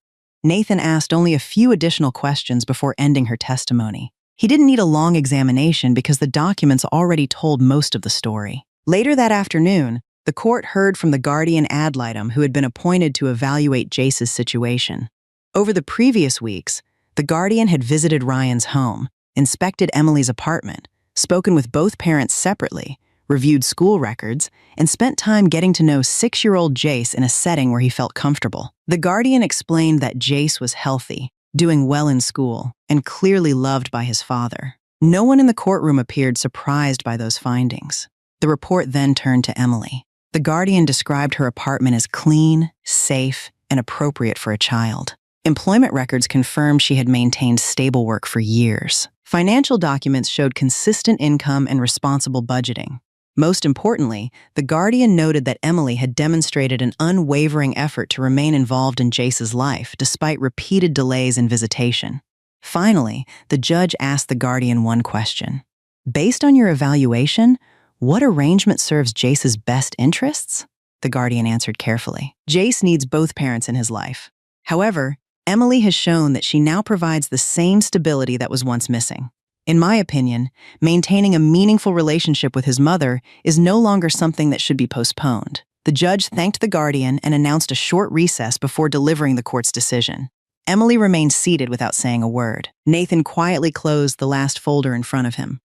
Nathan asked only a few additional questions before ending her testimony. He didn't need a long examination because the documents already told most of the story. Later that afternoon, the court heard from the guardian ad litem who had been appointed to evaluate Jace's situation. Over the previous weeks, the guardian had visited Ryan's home, inspected Emily's apartment, spoken with both parents separately, reviewed school records, and spent time getting to know 6-year-old Jace in a setting where he felt comfortable. The guardian explained that Jace was healthy, doing well in school, and clearly loved by his father. No one in the courtroom appeared surprised by those findings. The report then turned to Emily. The guardian described her apartment as clean, safe, and appropriate for a child. Employment records confirmed she had maintained stable work for years. Financial documents showed consistent income and responsible budgeting. Most importantly, the guardian noted that Emily had demonstrated an unwavering effort to remain involved in Jace's life despite repeated delays in visitation. Finally, the judge asked the guardian one question. Based on your evaluation, what arrangement serves Jace's best interests? The guardian answered carefully. Jace needs both parents in his life. However, Emily has shown that she now provides the same stability that was once missing. In my opinion, maintaining a meaningful relationship with his mother is no longer something that should be postponed. The judge thanked the guardian and announced a short recess before delivering the court's decision. Emily remained seated without saying a word. Nathan quietly closed the last folder in front of him.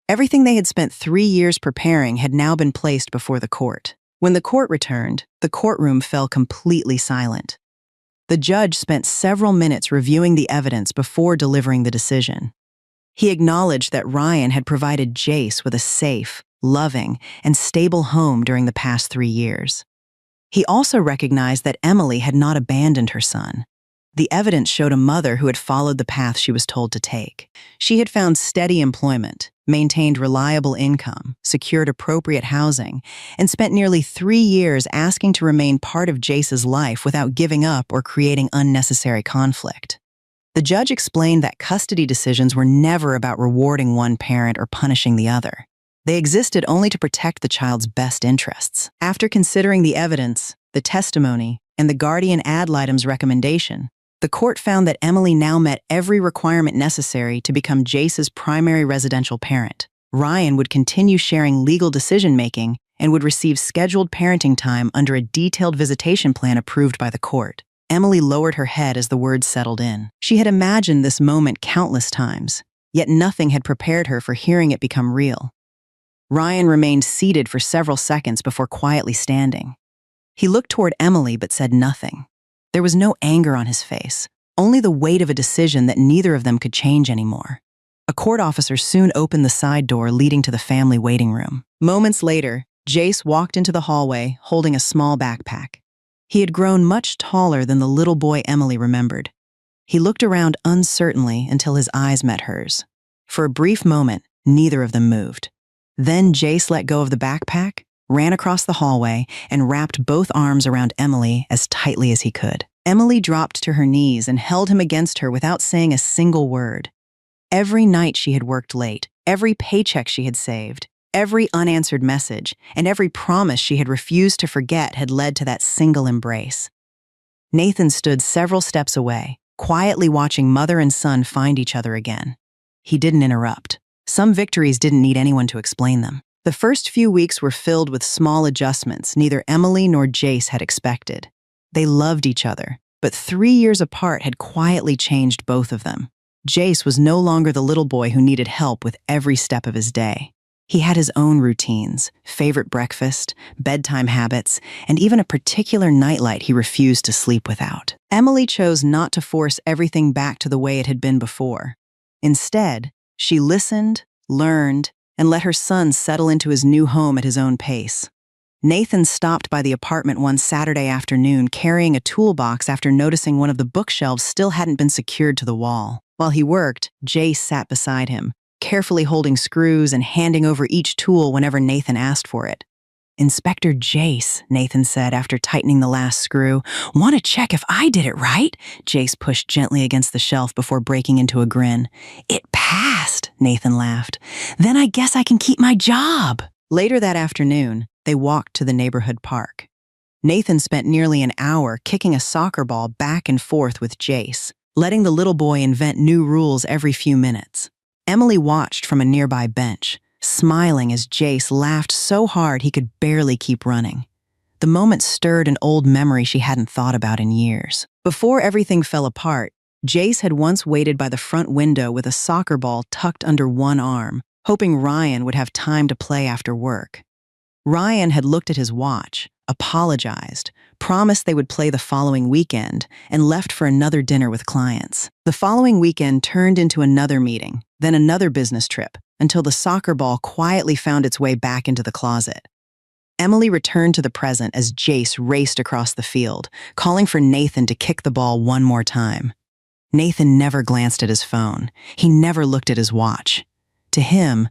Everything they had spent 3 years preparing had now been placed before the court. When the court returned, the courtroom fell completely silent. The judge spent several minutes reviewing the evidence before delivering the decision. He acknowledged that Ryan had provided Jace with a safe, loving, and stable home during the past 3 years. He also recognized that Emily had not abandoned her son. The evidence showed a mother who had followed the path she was told to take. She had found steady employment, maintained reliable income, secured appropriate housing, and spent nearly 3 years asking to remain part of Jace's life without giving up or creating unnecessary conflict. The judge explained that custody decisions were never about rewarding one parent or punishing the other. They existed only to protect the child's best interests. After considering the evidence, the testimony, and the guardian ad litem's recommendation, the court found that Emily now met every requirement necessary to become Jace's primary residential parent. Ryan would continue sharing legal decision-making and would receive scheduled parenting time under a detailed visitation plan approved by the court. Emily lowered her head as the words settled in. She had imagined this moment countless times, yet nothing had prepared her for hearing it become real. Ryan remained seated for several seconds before quietly standing. He looked toward Emily but said nothing. There was no anger on his face, only the weight of a decision that neither of them could change anymore. A court officer soon opened the side door leading to the family waiting room. Moments later, Jace walked into the hallway holding a small backpack. He had grown much taller than the little boy Emily remembered. He looked around uncertainly until his eyes met hers. For a brief moment, neither of them moved. Then Jace let go of the backpack, ran across the hallway, and wrapped both arms around Emily as tightly as he could. Emily dropped to her knees and held him against her without saying a single word. Every night she had worked late, every paycheck she had saved, every unanswered message, and every promise she had refused to forget had led to that single embrace. Nathan stood several steps away, quietly watching mother and son find each other again. He didn't interrupt. Some victories didn't need anyone to explain them. The first few weeks were filled with small adjustments neither Emily nor Jace had expected. They loved each other, but 3 years apart had quietly changed both of them. Jace was no longer the little boy who needed help with every step of his day. He had his own routines, favorite breakfast, bedtime habits, and even a particular nightlight he refused to sleep without. Emily chose not to force everything back to the way it had been before. Instead, she listened, learned, and let her son settle into his new home at his own pace. Nathan stopped by the apartment one Saturday afternoon carrying a toolbox after noticing one of the bookshelves still hadn't been secured to the wall. While he worked, Jace sat beside him, carefully holding screws and handing over each tool whenever Nathan asked for it. "Inspector Jace," Nathan said after tightening the last screw. "Want to check if I did it right?" Jace pushed gently against the shelf before breaking into a grin. "It passed," Nathan laughed. "Then I guess I can keep my job." Later that afternoon, they walked to the neighborhood park. Nathan spent nearly an hour kicking a soccer ball back and forth with Jace, letting the little boy invent new rules every few minutes. Emily watched from a nearby bench, smiling as Jace laughed so hard he could barely keep running. The moment stirred an old memory she hadn't thought about in years. Before everything fell apart, Jace had once waited by the front window with a soccer ball tucked under one arm, hoping Ryan would have time to play after work. Ryan had looked at his watch, apologized, promised they would play the following weekend, and left for another dinner with clients. The following weekend turned into another meeting, then another business trip, until the soccer ball quietly found its way back into the closet. Emily returned to the present as Jace raced across the field, calling for Nathan to kick the ball one more time. Nathan never glanced at his phone. He never looked at his watch. To him,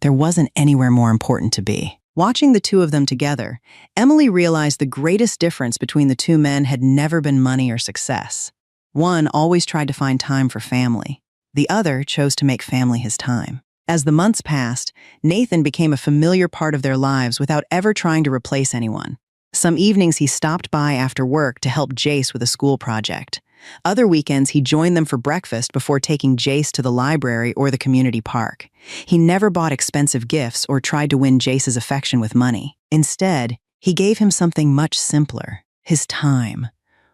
there wasn't anywhere more important to be. Watching the two of them together, Emily realized the greatest difference between the two men had never been money or success. One always tried to find time for family. The other chose to make family his time. As the months passed, Nathan became a familiar part of their lives without ever trying to replace anyone. Some evenings he stopped by after work to help Jace with a school project. Other weekends he joined them for breakfast before taking Jace to the library or the community park. He never bought expensive gifts or tried to win Jace's affection with money. Instead, he gave him something much simpler: his time.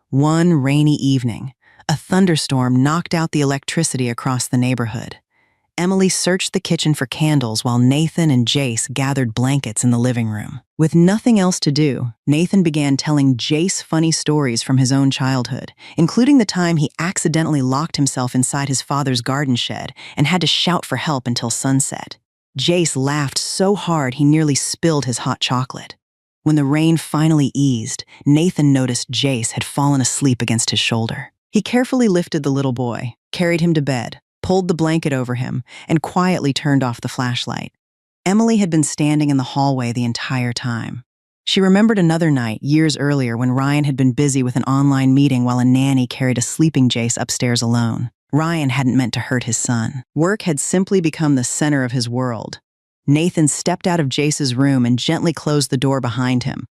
One rainy evening, a thunderstorm knocked out the electricity across the neighborhood. Emily searched the kitchen for candles while Nathan and Jace gathered blankets in the living room. With nothing else to do, Nathan began telling Jace funny stories from his own childhood, including the time he accidentally locked himself inside his father's garden shed and had to shout for help until sunset. Jace laughed so hard he nearly spilled his hot chocolate. When the rain finally eased, Nathan noticed Jace had fallen asleep against his shoulder. He carefully lifted the little boy, carried him to bed, pulled the blanket over him, and quietly turned off the flashlight. Emily had been standing in the hallway the entire time. She remembered another night, years earlier, when Ryan had been busy with an online meeting while a nanny carried a sleeping Jace upstairs alone. Ryan hadn't meant to hurt his son. Work had simply become the center of his world. Nathan stepped out of Jace's room and gently closed the door behind him.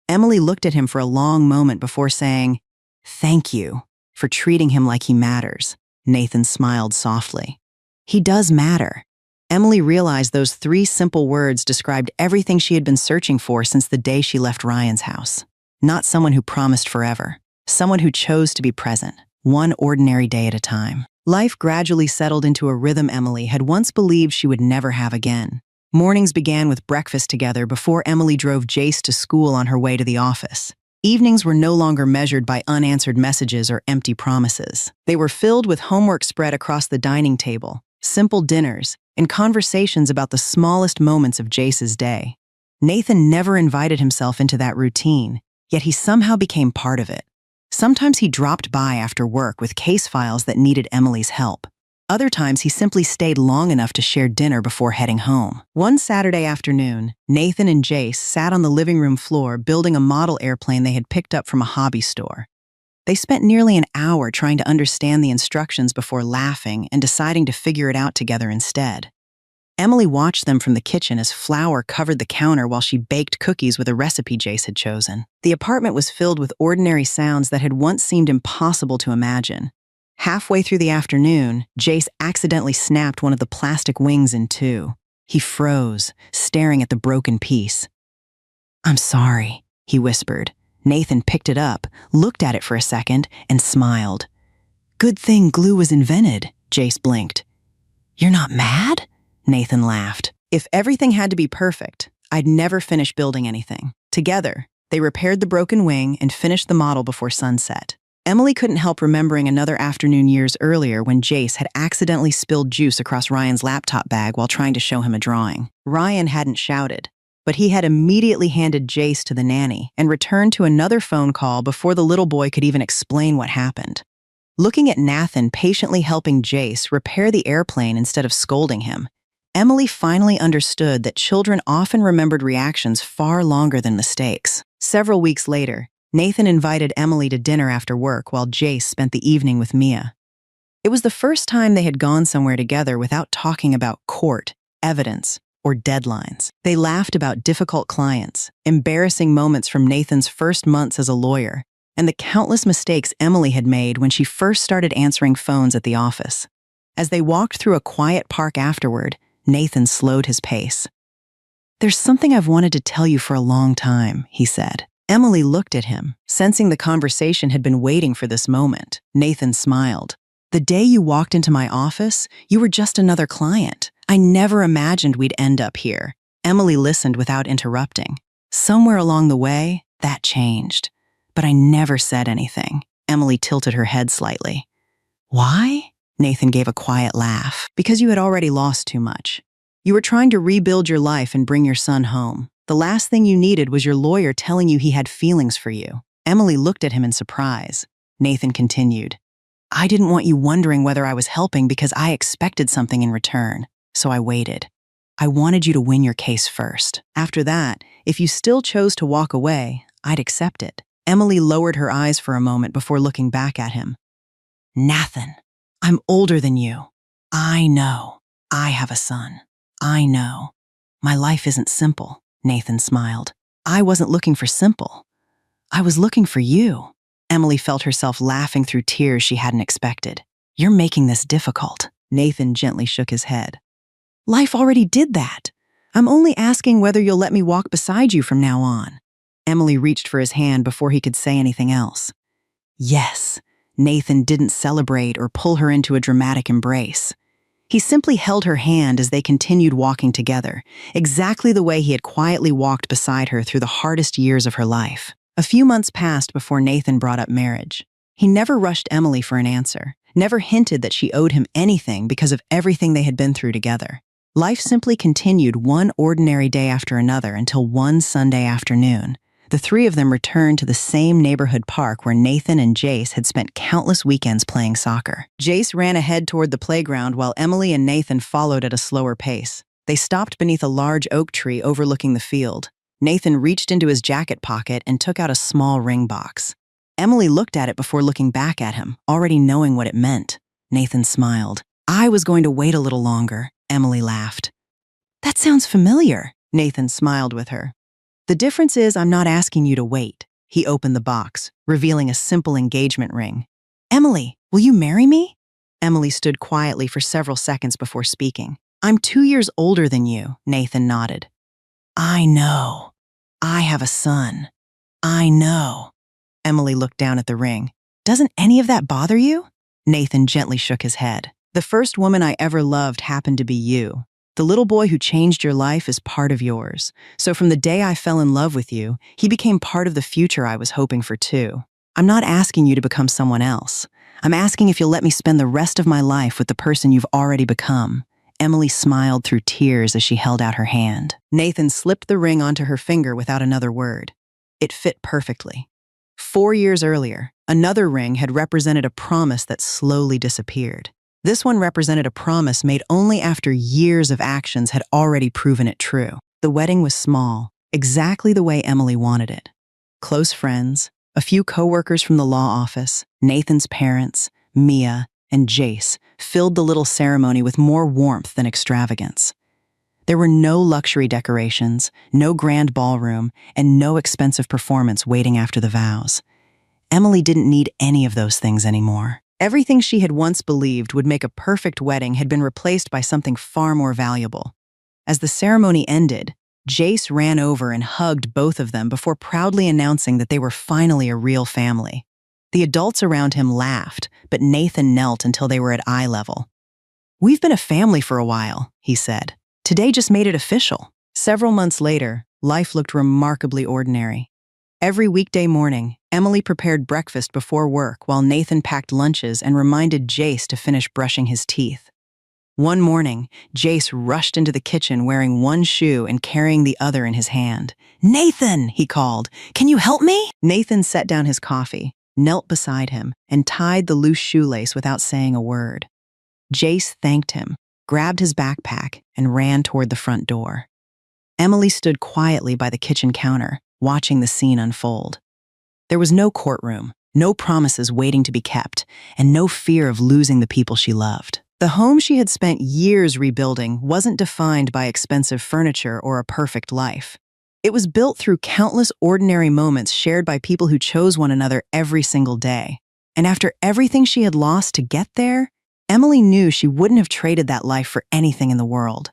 Emily looked at him for a long moment before saying, "Thank you for treating him like he matters." Nathan smiled softly. "He does matter." Emily realized those 3 simple words described everything she had been searching for since the day she left Ryan's house. Not someone who promised forever, someone who chose to be present, one ordinary day at a time. Life gradually settled into a rhythm Emily had once believed she would never have again. Mornings began with breakfast together before Emily drove Jace to school on her way to the office. Evenings were no longer measured by unanswered messages or empty promises. They were filled with homework spread across the dining table, simple dinners, and conversations about the smallest moments of Jace's day. Nathan never invited himself into that routine, yet he somehow became part of it. Sometimes he dropped by after work with case files that needed Emily's help. Other times he simply stayed long enough to share dinner before heading home. One Saturday afternoon, Nathan and Jace sat on the living room floor building a model airplane they had picked up from a hobby store. They spent nearly an hour trying to understand the instructions before laughing and deciding to figure it out together instead. Emily watched them from the kitchen as flour covered the counter while she baked cookies with a recipe Jace had chosen. The apartment was filled with ordinary sounds that had once seemed impossible to imagine. Halfway through the afternoon, Jace accidentally snapped one of the plastic wings in two. He froze, staring at the broken piece. "I'm sorry," he whispered. Nathan picked it up, looked at it for a second, and smiled. "Good thing glue was invented," Jace blinked. "You're not mad?" Nathan laughed. "If everything had to be perfect, I'd never finish building anything." Together, they repaired the broken wing and finished the model before sunset. Emily couldn't help remembering another afternoon years earlier when Jace had accidentally spilled juice across Ryan's laptop bag while trying to show him a drawing. Ryan hadn't shouted, but he had immediately handed Jace to the nanny and returned to another phone call before the little boy could even explain what happened. Looking at Nathan patiently helping Jace repair the airplane instead of scolding him, Emily finally understood that children often remembered reactions far longer than mistakes. Several weeks later, Nathan invited Emily to dinner after work while Jace spent the evening with Mia. It was the first time they had gone somewhere together without talking about court, evidence, or deadlines. They laughed about difficult clients, embarrassing moments from Nathan's first months as a lawyer, and the countless mistakes Emily had made when she first started answering phones at the office. As they walked through a quiet park afterward, Nathan slowed his pace. "There's something I've wanted to tell you for a long time," he said. Emily looked at him, sensing the conversation had been waiting for this moment. Nathan smiled. "The day you walked into my office, you were just another client. I never imagined we'd end up here." Emily listened without interrupting. "Somewhere along the way, that changed. But I never said anything." Emily tilted her head slightly. "Why?" Nathan gave a quiet laugh. "Because you had already lost too much. You were trying to rebuild your life and bring your son home. The last thing you needed was your lawyer telling you he had feelings for you." Emily looked at him in surprise. Nathan continued, "I didn't want you wondering whether I was helping because I expected something in return, so I waited. I wanted you to win your case first. After that, if you still chose to walk away, I'd accept it." Emily lowered her eyes for a moment before looking back at him. "Nathan, I'm older than you. I know. I have a son. I know. My life isn't simple." Nathan smiled. "I wasn't looking for simple. I was looking for you." Emily felt herself laughing through tears she hadn't expected. "You're making this difficult." Nathan gently shook his head. "Life already did that. I'm only asking whether you'll let me walk beside you from now on." Emily reached for his hand before he could say anything else. "Yes." Nathan didn't celebrate or pull her into a dramatic embrace. He simply held her hand as they continued walking together, exactly the way he had quietly walked beside her through the hardest years of her life. A few months passed before Nathan brought up marriage. He never rushed Emily for an answer, never hinted that she owed him anything because of everything they had been through together. Life simply continued one ordinary day after another until one Sunday afternoon. The three of them returned to the same neighborhood park where Nathan and Jace had spent countless weekends playing soccer. Jace ran ahead toward the playground while Emily and Nathan followed at a slower pace. They stopped beneath a large oak tree overlooking the field. Nathan reached into his jacket pocket and took out a small ring box. Emily looked at it before looking back at him, already knowing what it meant. Nathan smiled. "I was going to wait a little longer," Emily laughed. "That sounds familiar." Nathan smiled with her. "The difference is I'm not asking you to wait." He opened the box, revealing a simple engagement ring. "Emily, will you marry me?" Emily stood quietly for several seconds before speaking. "I'm 2 years older than you," Nathan nodded. "I know. I have a son. I know." Emily looked down at the ring. "Doesn't any of that bother you?" Nathan gently shook his head. "The first woman I ever loved happened to be you. The little boy who changed your life is part of yours. So from the day I fell in love with you, he became part of the future I was hoping for too. I'm not asking you to become someone else. I'm asking if you'll let me spend the rest of my life with the person you've already become." Emily smiled through tears as she held out her hand. Nathan slipped the ring onto her finger without another word. It fit perfectly. 4 years earlier, another ring had represented a promise that slowly disappeared. This one represented a promise made only after years of actions had already proven it true. The wedding was small, exactly the way Emily wanted it. Close friends, a few coworkers from the law office, Nathan's parents, Mia, and Jace filled the little ceremony with more warmth than extravagance. There were no luxury decorations, no grand ballroom, and no expensive performance waiting after the vows. Emily didn't need any of those things anymore. Everything she had once believed would make a perfect wedding had been replaced by something far more valuable. As the ceremony ended, Jace ran over and hugged both of them before proudly announcing that they were finally a real family. The adults around him laughed, but Nathan knelt until they were at eye level. "We've been a family for a while," he said. "Today just made it official." Several months later, life looked remarkably ordinary. Every weekday morning, Emily prepared breakfast before work while Nathan packed lunches and reminded Jace to finish brushing his teeth. One morning, Jace rushed into the kitchen wearing one shoe and carrying the other in his hand. "Nathan," he called, "can you help me?" Nathan set down his coffee, knelt beside him, and tied the loose shoelace without saying a word. Jace thanked him, grabbed his backpack, and ran toward the front door. Emily stood quietly by the kitchen counter, watching the scene unfold. There was no courtroom, no promises waiting to be kept, and no fear of losing the people she loved. The home she had spent years rebuilding wasn't defined by expensive furniture or a perfect life. It was built through countless ordinary moments shared by people who chose one another every single day. And after everything she had lost to get there, Emily knew she wouldn't have traded that life for anything in the world.